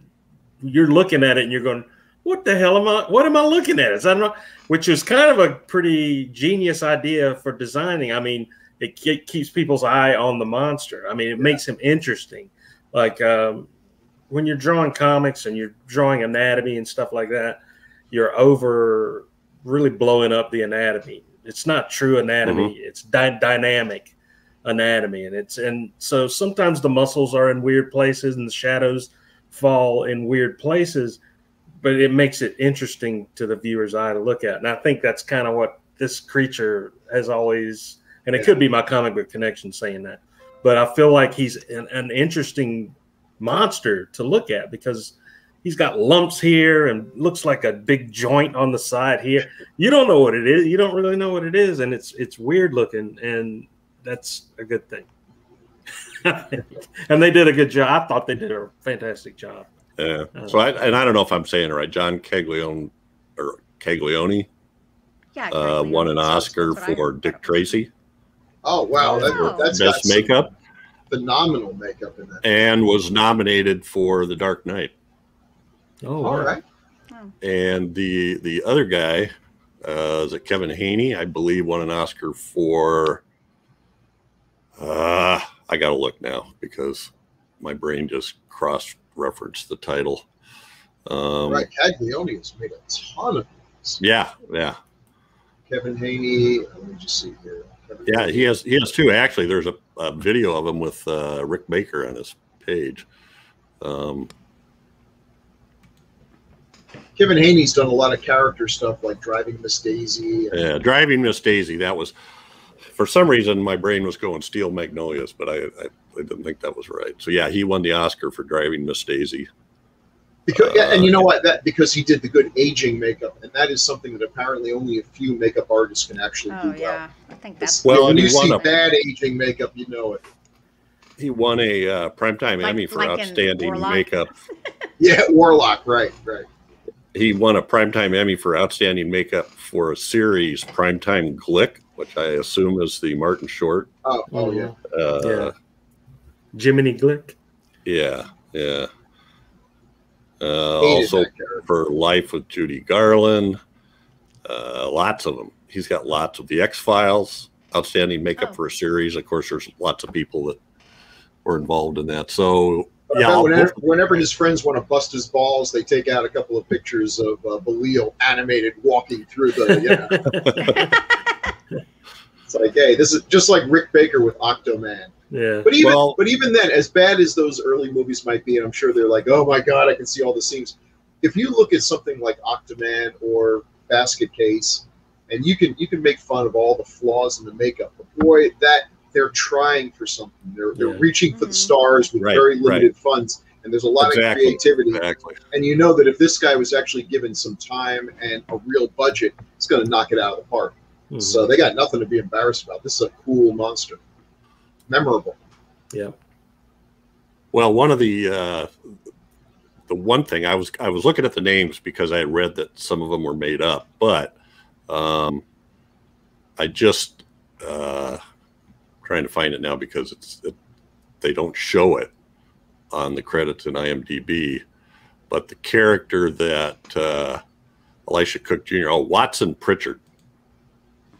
you're looking at it and you're going, "What the hell what am I looking at?" I don't know, which is kind of a pretty genius idea for designing. It keeps people's eye on the monster. It makes him interesting. Like when you're drawing comics and you're drawing anatomy and stuff like that, you're really blowing up the anatomy. It's not true anatomy. It's dynamic anatomy, and so sometimes the muscles are in weird places and the shadows fall in weird places, but it makes it interesting to the viewer's eye to look at. And I think that's kind of what this creature has always. And it could be my comic book connection saying that. But I feel like he's an interesting monster to look at because he's got lumps here and looks like a big joint on the side here. You don't know what it is. You don't really know what it is, and it's weird looking, and that's a good thing. And they did a good job. I thought they did a fantastic job. Yeah. So I don't know if I'm saying it right. John Caglione won an Oscar for Dick Tracy. Oh wow, that's best makeup. Phenomenal makeup in that. And was nominated for The Dark Knight. Oh, all right. And the other guy, is it Kevin Haney? I believe won an Oscar for. I gotta look now because my brain just cross-referenced the title. Right, Caglione has made a ton of things. Yeah. Kevin Haney. Let me just see here. Yeah, he has 2. Actually, there's a video of him with Rick Baker on his page. Kevin Haney's done a lot of character stuff like Driving Miss Daisy. Yeah, Driving Miss Daisy. That was, for some reason, my brain was going Steel Magnolias, but I didn't think that was right. So yeah, he won the Oscar for Driving Miss Daisy. Because, and you know what? Because he did the good aging makeup, and that is something that apparently only a few makeup artists can actually do well. I think that's when you see bad aging makeup, you know it. He won a Primetime Emmy for outstanding makeup. Yeah, Warlock, right. He won a Primetime Emmy for outstanding makeup for a series, Primetime Glick, which I assume is the Martin Short. Oh yeah. Yeah. Jiminy Glick. Yeah. Also for Life with Judy Garland. Lots of them. He's got lots of the X-Files, outstanding makeup for a series. Of course, there's lots of people that were involved in that. So, yeah. Whenever his friends want to bust his balls, they take out a couple of pictures of Belial animated walking through the. It's like, hey, this is just like Rick Baker with Octoman. Yeah. But even then, as bad as those early movies might be, and I'm sure they're like, oh my God, I can see all the scenes. If you look at something like Octoman or Basket Case, and you can make fun of all the flaws in the makeup, but boy, that they're trying for something. They're reaching for the stars with very limited funds, and there's a lot of creativity. And you know that if this guy was actually given some time and a real budget, it's going to knock it out of the park. Mm-hmm. So they got nothing to be embarrassed about. This is a cool monster. Memorable. Yeah. Well, one of the one thing I was looking at the names because I had read that some of them were made up, but I just trying to find it now because they don't show it on the credits in IMDb, but the character that Elisha Cook Jr. Watson Pritchard,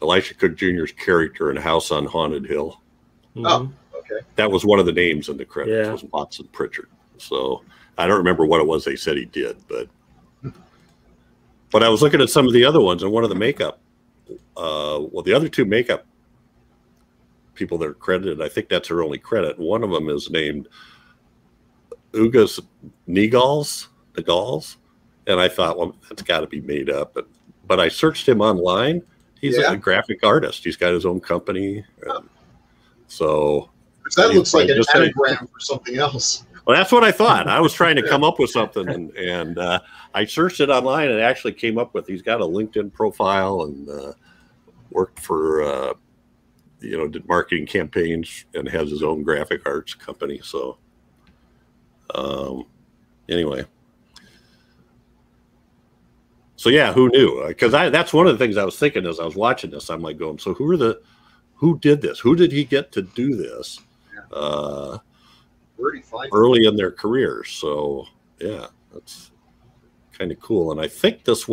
Elisha Cook Jr.'s character in House on Haunted Hill. Mm-hmm. Oh, okay. That was one of the names in the credits. Was Watson Pritchard. So I don't remember what it was they said he did, but I was looking at some of the other ones, and one of the makeup, the other two makeup people that are credited, I think that's her only credit. One of them is named Ugis Nigals, and I thought, well, that's got to be made up. But I searched him online. He's a graphic artist. He's got his own company. So that looks like an anagram for something else. Well, that's what I thought. I was trying to come up with something, and I searched it online, and it actually came up with he's got a LinkedIn profile and worked for did marketing campaigns and has his own graphic arts company. So anyway. So yeah, who knew? Because that's one of the things I was thinking as I was watching this. I'm like going, so who did this? Who did he get to do this? Where did he find early in their careers? So yeah, that's kind of cool. And I think it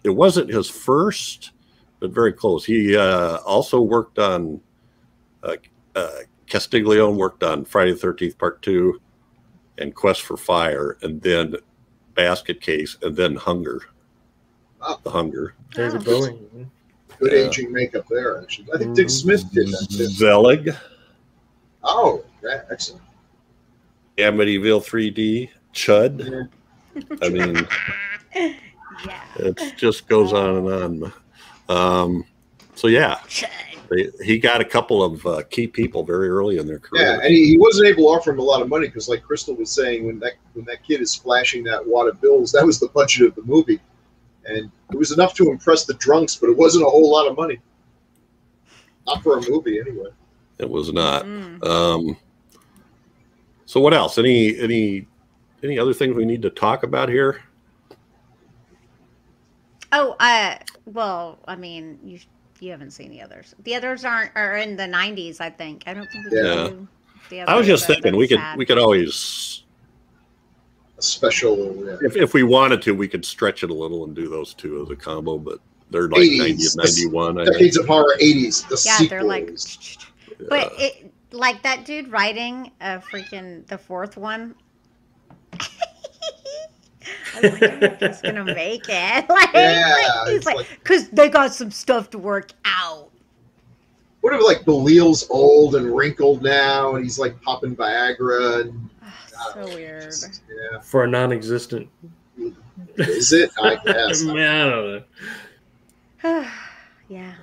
wasn't his first, but very close. He also worked on Castiglione worked on Friday the 13th Part 2 and Quest for Fire, and then Basket Case, and then Hunger. The Hunger. David Bowie. Good aging makeup there, actually. I think Dick Smith did that too. Zelig. Oh, yeah, excellent. Amityville 3D. Chud. I mean, it just goes on and on. So yeah, he got a couple of key people very early in their career. Yeah, and he wasn't able to offer him a lot of money because, like Crystal was saying, when that kid is flashing that wad of bills, that was the budget of the movie. And it was enough to impress the drunks, but it wasn't a whole lot of money. Not for a movie, anyway. It was not. So what else? Any other things we need to talk about here? Oh, well, I mean, you haven't seen the others. The others are in the 90s, I think. I don't think we can do the others. I was just thinking we could always a special. If we wanted to, we could stretch it a little and do those two as a combo, but they're like 90 and 91. Decades of Horror 80s. The sequels. They're like. But it, like that dude writing the fourth one. I was like, I'm just gonna make it. He's like, because they got some stuff to work out. What if like Belial's old and wrinkled now, and he's like popping Viagra and. So weird. For a non-existent. Is it? I guess. Man, I don't know. Yeah.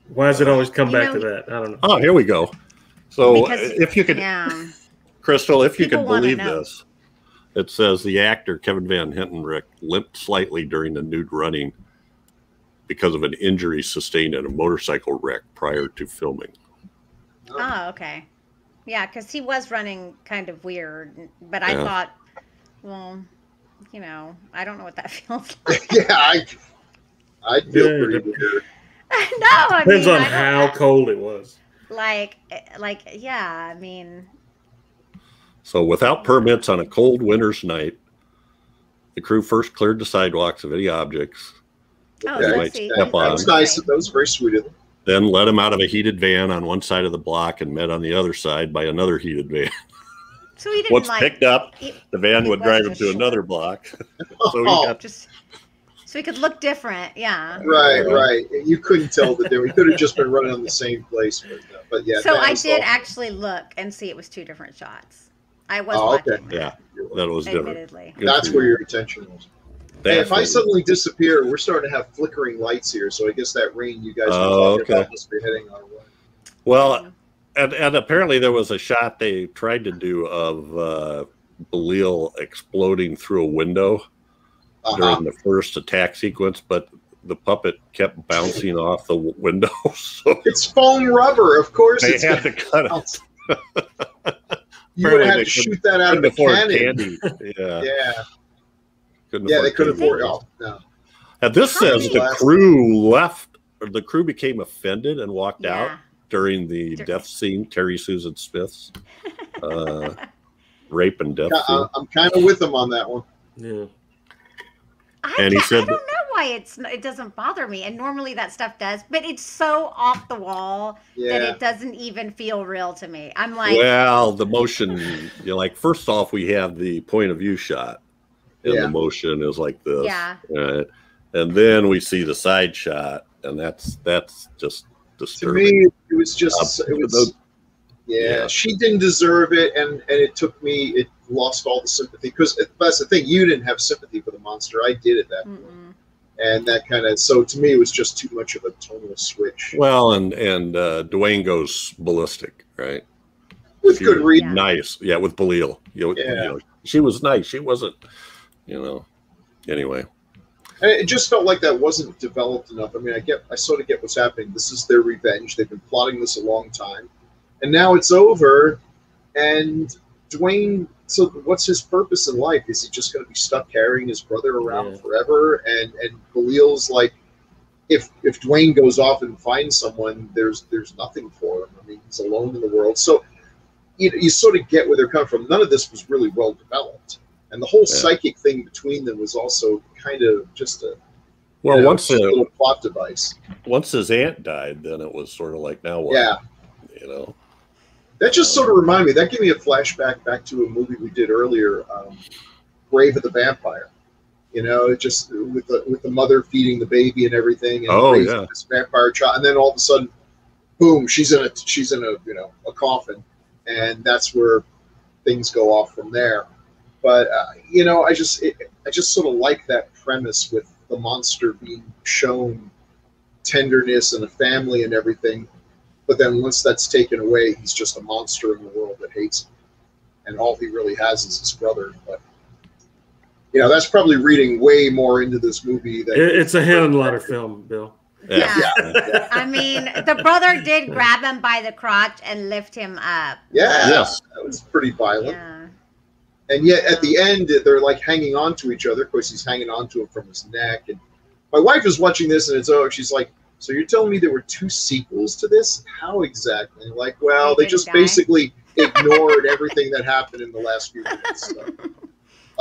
Why does it always come back to that? I don't know. Oh, here we go. So if you could, Crystal, if you could believe this, it says the actor Kevin Van Hentenryck limped slightly during the nude running because of an injury sustained in a motorcycle wreck prior to filming. Oh, okay. Yeah, because he was running kind of weird. But I thought, well, you know, I don't know what that feels like. Yeah, I feel pretty weird. No, I mean, Depends on how cold it was. Like, yeah, I mean. So without permits on a cold winter's night, the crew first cleared the sidewalks of any objects Oh, might step on. That was nice. That was very sweet of them. Then let him out of a heated van on one side of the block and met on the other side by another heated van. So he didn't Once picked up, the van would drive him to another block. So he got so he could look different. Yeah. Right. You couldn't tell that he could have just been running on the same place, but yeah. So I did actually look and see it was two different shots. I was watching. Yeah, that was admittedly different. That's where your attention was. Hey, if I suddenly disappear, we're starting to have flickering lights here, so I guess that rain you guys were talking about must be heading our way. Well, and apparently there was a shot they tried to do of Belial exploding through a window during the first attack sequence, but the puppet kept bouncing off the window. So it's foam rubber, of course. They had to cut it. You would have had to shoot that out of a cannon. Yeah. They couldn't afford it. Oh, no. And this says the crew left, or the crew became offended and walked out during the death scene, Terry Susan Smith's rape and death scene. I'm kind of with him on that one. Yeah. And he said, I don't know why it doesn't bother me, and normally that stuff does, but it's so off the wall that it doesn't even feel real to me. I'm like, well, the motion, like first off, we have the point of view shot, and the motion is like this, and then we see the side shot, and that's just disturbing. To me, it was just she didn't deserve it, and it took me. It lost all the sympathy because that's the thing. You didn't have sympathy for the monster. I did at that point, and that kind of. So to me, it was just too much of a tonal switch. Well, and Dwayne goes ballistic, right? With good reason. Nice, with Belial. You know, she was nice. She wasn't, Anyway. And it just felt like that wasn't developed enough. I mean, I sort of get what's happening. This is their revenge. They've been plotting this a long time. And now it's over, and Dwayne, so what's his purpose in life? Is he just going to be stuck carrying his brother around forever? And Belial's like, if Dwayne goes off and finds someone, there's nothing for him. I mean, he's alone in the world. So you sort of get where they're coming from. None of this was really well developed. And the whole psychic thing between them was also kind of just a little plot device. Once his aunt died, then it was sort of like, now what? Yeah. That just sort of reminded me. That gave me a flashback back to a movie we did earlier, Grave of the Vampire. Just with the mother feeding the baby and everything, and this vampire child, and then all of a sudden, boom, she's in a coffin, and that's where things go off from there. But I just sort of like that premise with the monster being shown tenderness and a family and everything. But then once that's taken away, he's just a monster in the world that hates him. And all he really has is his brother. But, that's probably reading way more into this movie. It's a Henenlotter film, Bill. Yeah. I mean, the brother did grab him by the crotch and lift him up. Yeah. Yes. That was pretty violent. Yeah. And yet at the end, they're like hanging on to each other. Of course, he's hanging on to him from his neck. And my wife is watching this, and she's like, so you're telling me there were 2 sequels to this? How exactly? Like, well, they just basically ignored everything that happened in the last few minutes. So.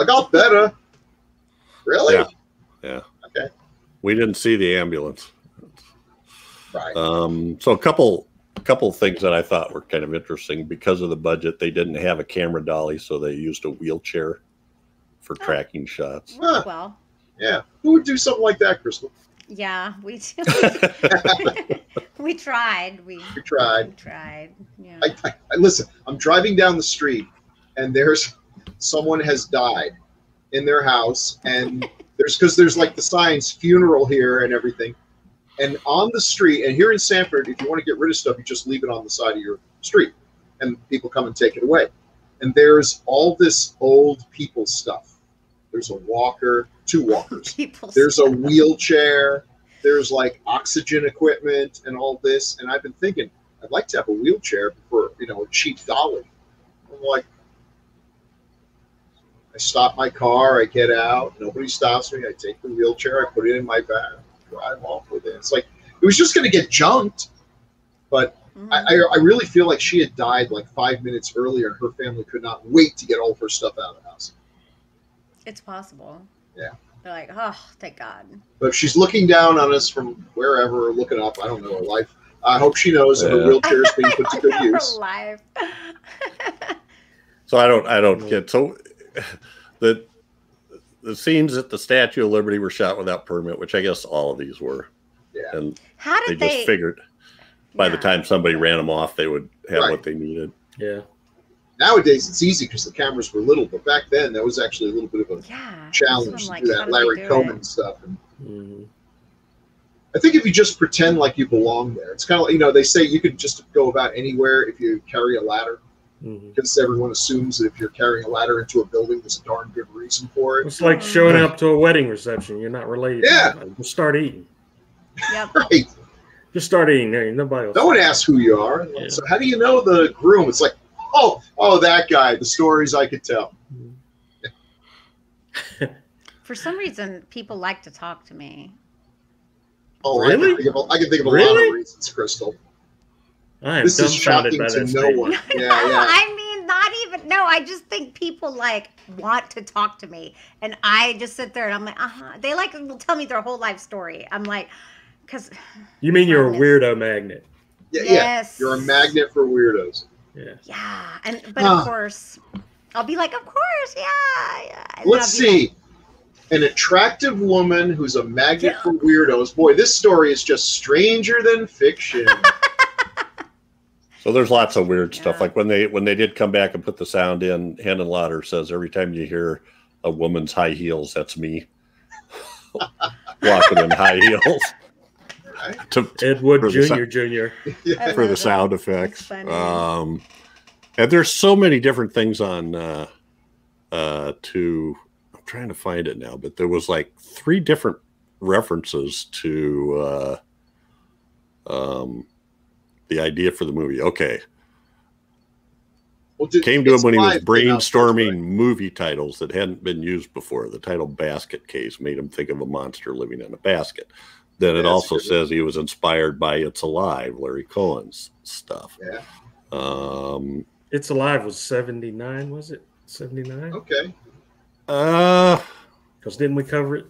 I got better. Really? Yeah. Okay. We didn't see the ambulance. Right. So a couple things that I thought were kind of interesting. Because of the budget, they didn't have a camera dolly, so they used a wheelchair for tracking shots. Well. Yeah. Who would do something like that, Crystal? Yeah, we tried. We tried. Yeah. I listen. I'm driving down the street, and there's someone has died in their house, and there's like the signs funeral here and everything, and on the street. And here in Sanford, if you want to get rid of stuff, you just leave it on the side of your street, and people come and take it away. And there's all this old people stuff. There's a walker, 2 walkers. There's a wheelchair. There's like oxygen equipment and all this. And I've been thinking, I'd like to have a wheelchair for, you know, a cheap dolly. I'm like, I stop my car, I get out, nobody stops me, I take the wheelchair, I put it in my bag, drive off with it. It's like, it was just going to get junked, but I really feel like she had died like 5 minutes earlier, and her family could not wait to get all of her stuff out of the house. It's possible. Yeah. They're like, oh, thank God. But if she's looking down on us from wherever, looking up, I don't know her life, I hope she knows that her wheelchair is being put to good use. Her life. So I don't get so the scenes at the Statue of Liberty were shot without permit, which I guess all of these were. Yeah. And how did they just figured by the time somebody ran them off, they would have what they needed. Yeah. Nowadays it's easy because the cameras were little, but back then that was actually a little bit of a challenge to do that Larry Cohen stuff. And I think if you just pretend like you belong there, it's kind of like, you know, they say you could just go about anywhere if you carry a ladder. Because everyone assumes that if you're carrying a ladder into a building, there's a darn good reason for it. It's like showing up to a wedding reception. You're not related. Yeah. Just start eating. Yep. Right. Just start eating. There, nobody else. No one asks who you are. Yeah. So how do you know the groom? It's like, oh, that guy. The stories I could tell. For some reason, people like to talk to me. Oh, really? I can think of a lot of reasons, Crystal. I am this is shocking by to that no one. Yeah. I mean, not even. No, I just think people like want to talk to me, and I just sit there and I'm like, They like will tell me their whole life story. I'm like, because. You mean you're a weirdo magnet? Yeah, yes. You're a magnet for weirdos. Yeah. Yeah, but of course, I'll be like, of course, yeah. Let's see. An attractive woman who's a magnet for weirdos. Boy, this story is just stranger than fiction. So there's lots of weird stuff. Like when they did come back and put the sound in, Henenlotter says every time you hear a woman's high heels, that's me walking in high heels. Right. Ed Wood Jr. For the sound effects. And there's so many different things on I'm trying to find it now, but there was like 3 different references to the idea for the movie. Okay. Well, came to him when he was brainstorming movie titles that hadn't been used before. The title Basket Case made him think of a monster living in a basket. Then it also says he was inspired by It's Alive, Larry Cohen's stuff. Yeah. It's Alive was 79, was it? 79? Okay. Because didn't we cover it?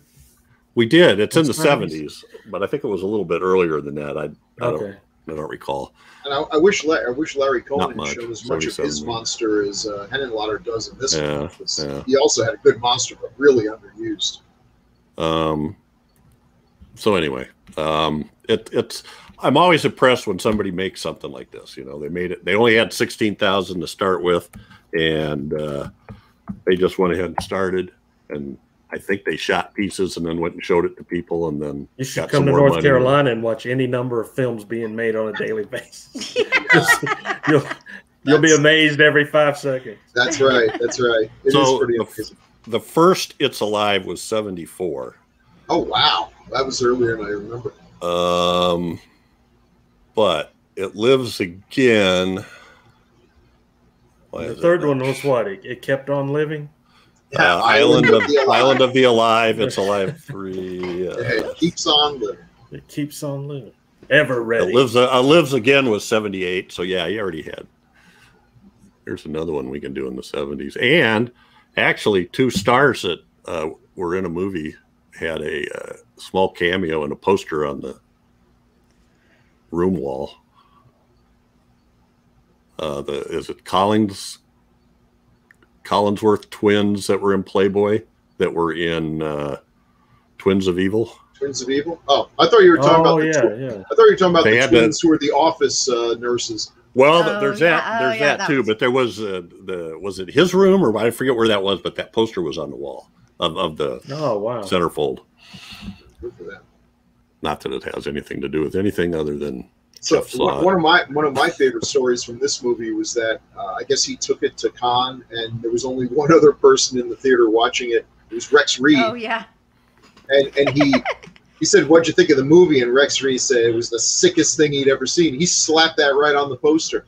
We did. It's in the 70s, but I think it was a little bit earlier than that. I don't recall. And I wish Larry Cohen had shown as much of his monster as Henenlotter does in this one. He also had a good monster, but really underused. So anyway, it's I'm always impressed when somebody makes something like this. You know, they made it. They only had 16,000 to start with, and they just went ahead and started. And I think they shot pieces and then went and showed it to people, and then you should come to North Carolina and watch any number of films being made on a daily basis. You'll be amazed every 5 seconds. That's right. That's right. It is pretty amazing. The first It's Alive was 74. Oh wow, that was earlier than I remember. But It Lives Again. The third one was what? It kept on living. Yeah, Island of the Alive. It's Alive 3. It keeps on living. It keeps on living. Ever ready. Lives Again was 78. So yeah, you already had. Here's another one we can do in the 70s. And actually, 2 stars that were in a movie had a small cameo and a poster on the room wall. Is it Collinsworth twins that were in Playboy that were in Twins of Evil? Twins of Evil? Oh, I thought you were talking about I thought you were talking about the twins who were the office nurses. Well, there's that too. But there was was it his room or I forget where that was, but that poster was on the wall of the centerfold. Good for that. Not that it has anything to do with anything other than. So one of my favorite stories from this movie was that I guess he took it to Cannes, and there was only one other person in the theater watching it. It was Rex Reed. Oh yeah. And He said, "What'd you think of the movie?" And Rex Reed said it was the sickest thing he'd ever seen. He slapped that right on the poster.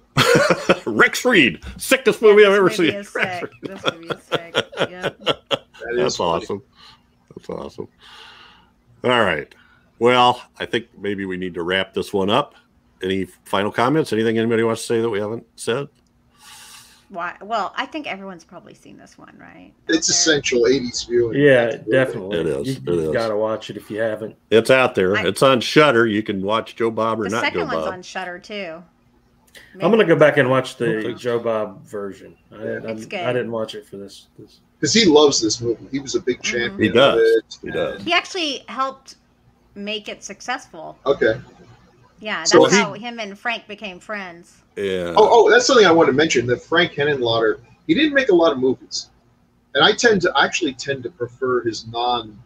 Rex Reed, sickest movie I've ever seen. This movie is sick. Yeah. That's awesome. That's awesome. All right. Well, I think maybe we need to wrap this one up. Any final comments? Anything anybody wants to say that we haven't said? Why? Well, I think everyone's probably seen this one, right? It's essential 80s viewing. Yeah, definitely. It is. You got to watch it if you haven't. It's out there. It's on Shudder. You can watch Joe Bob or not Joe Bob. The second one's on Shudder too. Maybe. I'm going to go back and watch the Joe Bob version. I didn't watch it for this. Because he loves this movie. He was a big champion of it. He does. He actually helped make it successful. Okay. Yeah, that's how him and Frank became friends. Yeah. Oh, that's something I want to mention. That Frank Henenlotter, he didn't make a lot of movies, and I actually tend to prefer his non.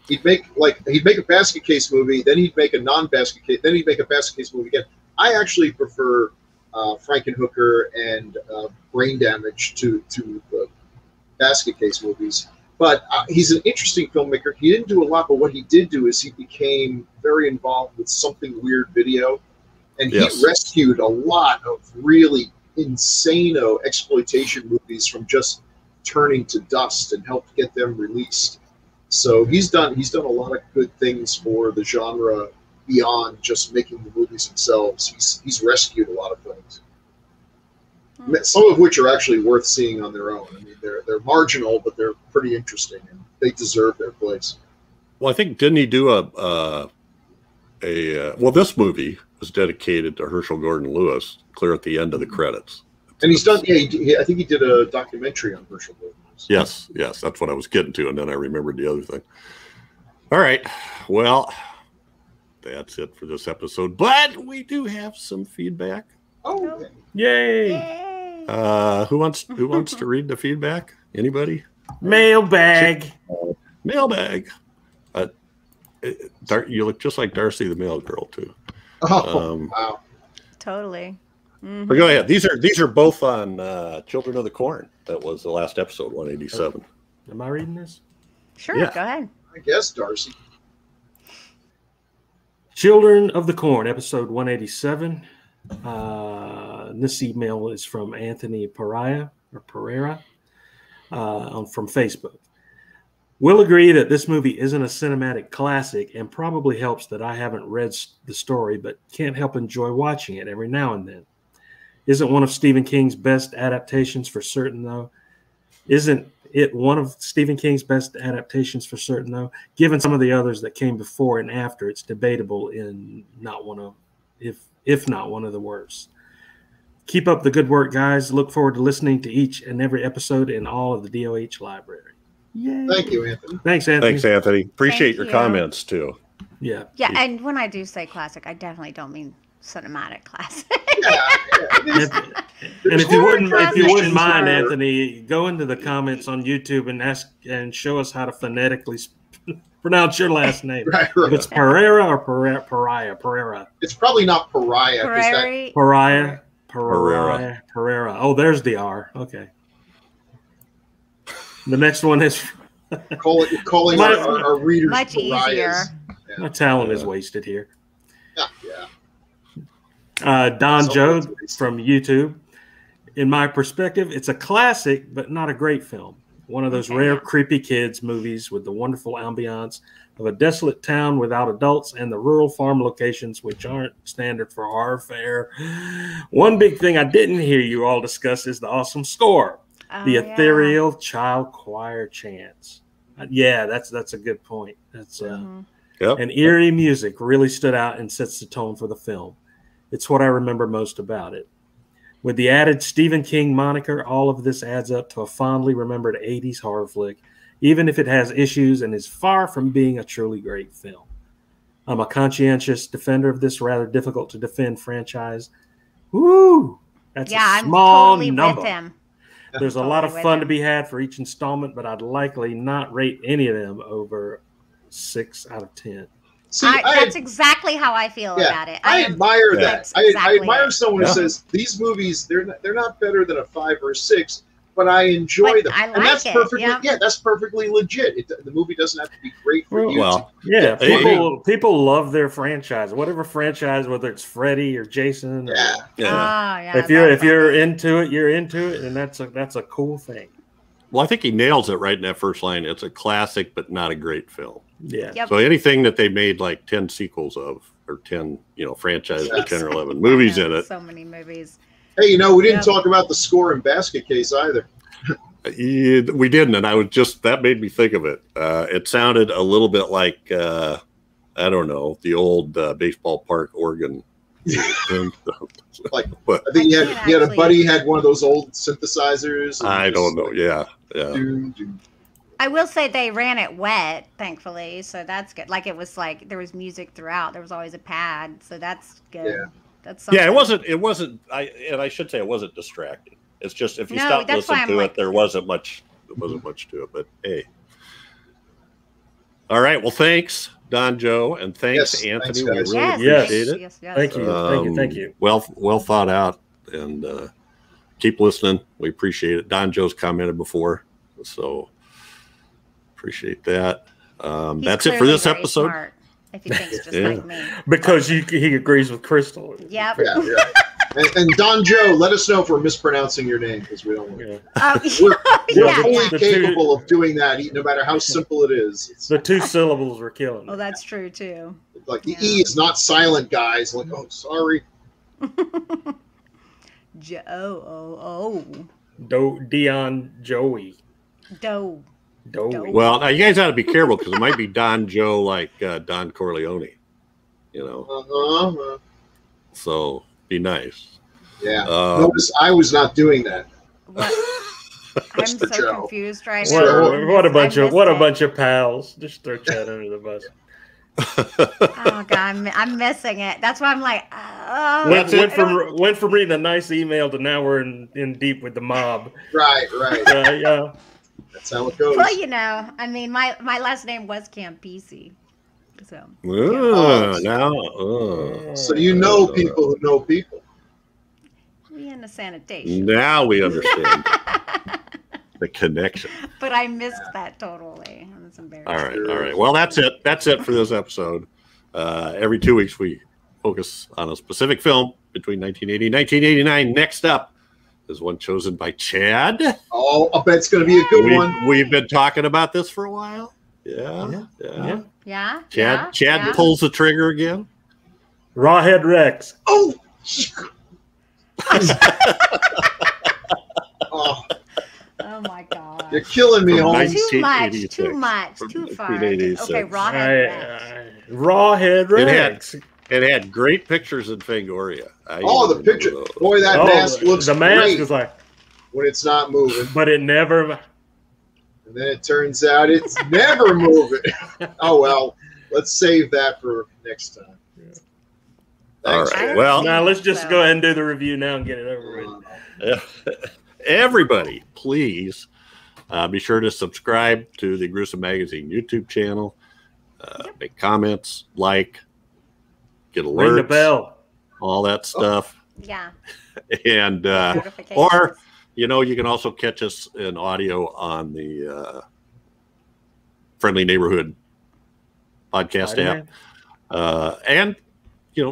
He'd make a basket case movie, then he'd make a non-basket case, then he'd make a basket case movie again. I actually prefer Frankenhooker and Brain Damage to the basket case movies. But he's an interesting filmmaker. He didn't do a lot, but what he did do is he became very involved with Something Weird Video. And he rescued a lot of really insane exploitation movies from just turning to dust and helped get them released. So he's done a lot of good things for the genre beyond just making the movies themselves. He's rescued a lot of things. Some of which are actually worth seeing on their own. I mean, they're marginal, but they're pretty interesting, and they deserve their place. Well, I think didn't he do well, this movie was dedicated to Herschel Gordon Lewis, clear at the end of the credits. And he's done. Yeah, I think he did a documentary on Herschel Gordon Lewis. Yes, that's what I was getting to, and then I remembered the other thing. All right, well, that's it for this episode, but we do have some feedback. Oh, okay. Yay! Who wants to read the feedback? Anybody? Mailbag. Mailbag. You look just like Darcy the mail girl too. Oh, wow! Totally. But go ahead. These are both on Children of the Corn. That was the last episode, 187. Am I reading this? Sure. Yeah. Go ahead. I guess Darcy. Children of the Corn, episode 187. This email is from Anthony Pereira from Facebook. We'll agree that this movie isn't a cinematic classic and probably helps that I haven't read the story, but can't help enjoy watching it every now and then. Isn't one of Stephen King's best adaptations for certain, though? Isn't it one of Stephen King's best adaptations for certain, though? Given some of the others that came before and after, it's debatable in not one of, if not one of the worst. Keep up the good work, guys. Look forward to listening to each and every episode in all of the DOH library. Yay. Thank you, Anthony. Thanks, Anthony. Thanks, Anthony. Appreciate your comments, too. Yeah. Yeah, and when I do say classic, I definitely don't mean cinematic classic. And if you wouldn't mind, Anthony, go into the comments on YouTube and ask and show us how to phonetically pronounce your last name. Right. If it's Pereira or Pereira. It's probably not Pariah. Pereira. Oh, there's the R. Okay. The next one is calling our readers much pariahs. Easier. Yeah. My talent is wasted here. Yeah. Don Joe from YouTube. In my perspective, it's a classic, but not a great film. One of those rare creepy kids movies with the wonderful ambiance of a desolate town without adults and the rural farm locations, which aren't standard for horror fare. One big thing I didn't hear you all discuss is the awesome score. The ethereal child choir chants. That's a good point. That's and eerie music really stood out and sets the tone for the film. It's what I remember most about it. With the added Stephen King moniker, all of this adds up to a fondly remembered 80s horror flick, even if it has issues and is far from being a truly great film. I'm a conscientious defender of this rather difficult to defend franchise. Woo! That's a small totally number. With him. There's a lot of fun to be had for each installment, but I'd likely not rate any of them over 6 out of 10. See, that's exactly how I feel about it. I admire that. I admire someone who says these movies they're not better than a 5 or a 6. but I enjoy But them, I and that's like it, perfectly yeah. That's perfectly legit. The movie doesn't have to be great for you. Well, Yeah, Hey. people love their franchise, whatever franchise, whether it's Freddy or Jason. Or, Yeah. Oh, yeah. if you're into it, you're into it, and that's a cool thing. Well, I think he nails it right in that first line. It's a classic, but not a great film. Yeah. Yep. So anything that they made like 10 sequels of, or 10, franchise with 10 or 11 movies in it. So many movies. Hey, we didn't talk about the score and basket case either. We didn't, and that made me think of it. It sounded a little bit like, I don't know, the old baseball park organ. Like, But I think he had a actually- buddy had one of those old synthesizers. and I just don't know. like, Yeah. doom, doom. I will say they ran it wet, thankfully, so that's good. Like, it was like there was music throughout. There was always a pad, so that's good. Yeah. That's something. Yeah, it wasn't. I should say it wasn't distracting. It's just if you No, stop that's why listening I'm to like- it, there wasn't much to it. But hey, all right. Well, thanks, Don Joe, and thanks, Yes, Anthony. thanks, We guys. really Yes. appreciate it. Yes. Thank you. Thank you. Well thought out, and keep listening. We appreciate it. Don Joe's commented before, so appreciate that. He's That's it for clearly this very episode. smart, if he thinks just Yeah. like me. Because he agrees with Crystal. Yep. Yeah. And Don Joe, let us know if we're mispronouncing your name because we don't want to. Yeah. We're Yeah, fully yeah. The capable of doing that, no matter how simple it is. It's The two syllables are killing Well, it. that's true too. like the Yeah. E is not silent, guys. Like, oh, sorry. Dion Joey. Doe. Doey. Well, now you guys ought to be careful because it might be Don Joe like Don Corleone. Uh-huh. So be nice. Yeah. Um, Notice I was not doing that. What? I'm Mr. so Joe. confused right What- now. What a I bunch missed of it. pals. Just throw Chad under the bus. Oh god, I'm missing it. That's why I'm like, oh. That's it. Went from reading a nice email to now we're in deep with the mob. Right. Yeah. That's how it goes. Well, I mean, my last name was Campisi, so. So you know people who know people. We in the sanitation. Now we understand the connection. But I missed that totally. That's embarrassing. All right. Well, that's it. That's it for this episode. Every 2 weeks, we focus on a specific film between 1980 and 1989. Next up is one chosen by Chad. Oh, I bet it's going to be a good one. We've been talking about this for a while. Yeah. Yeah. Chad pulls the trigger again. Rawhead Rex. Oh. Oh, Oh my god. you're killing me, From Holmes. Too much. 1986. Too much. Too far. 1986. Okay, Rawhead Rex. Rawhead Rex. It had great pictures in Fangoria. Oh, the picture. Boy, that mask looks the mask great is like, when it's not moving. but it never. And then it turns out it's never moving. Oh, well, let's save that for next time. All Thanks, right. Chad. Well, Now let's just go ahead and do the review now and get it over with. everybody, please be sure to subscribe to the Gruesome Magazine YouTube channel. Make comments, like, get alerts, Ring the bell. all that stuff. Yeah. And Notifications. or you can also catch us in audio on the Friendly Neighborhood podcast app. And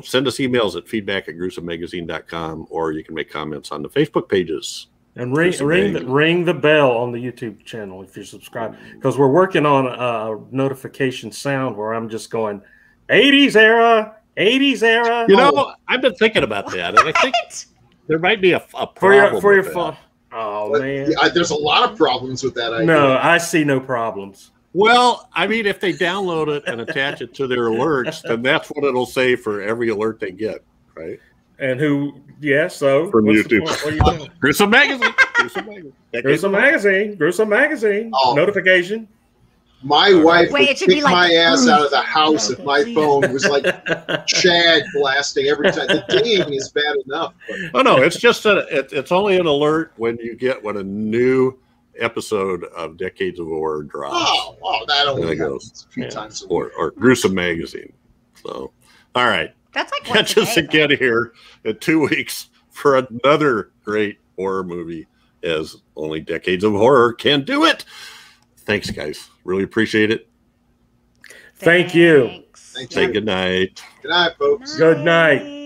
send us emails at feedback@gruesomemagazine.com, or you can make comments on the Facebook pages. And ring the bell on the YouTube channel if you're subscribed, because we're working on a notification sound where I'm just going 80s era. I've been thinking about that, and I think there might be a for problem your with phone. that. Oh But, man, yeah, there's a lot of problems with that idea. no, I see no problems. Well, I mean, if they download it and attach it to their alerts, then that's what it'll say for every alert they get, right? And who? Yeah, so From what's the YouTube. point? What are you doing? Gruesome Magazine. Gruesome Magazine. Gruesome magazine. Oh. Notification. My wife Wait, it would should be kick like, my ass out of the "Please, house if my please." phone was like Chad blasting every time. The ding is bad enough. But Oh no, it's just it's only an alert when a new episode of Decades of Horror drops, that only There it happens goes. a few Yeah. times a week. or Gruesome Magazine. So, all right, That's like catch once us a day, again here in 2 weeks for another great horror movie as only decades of horror can do it. Thanks, guys. Really appreciate it. Thank you. Thank Say you. good night. Good night, folks. Good night.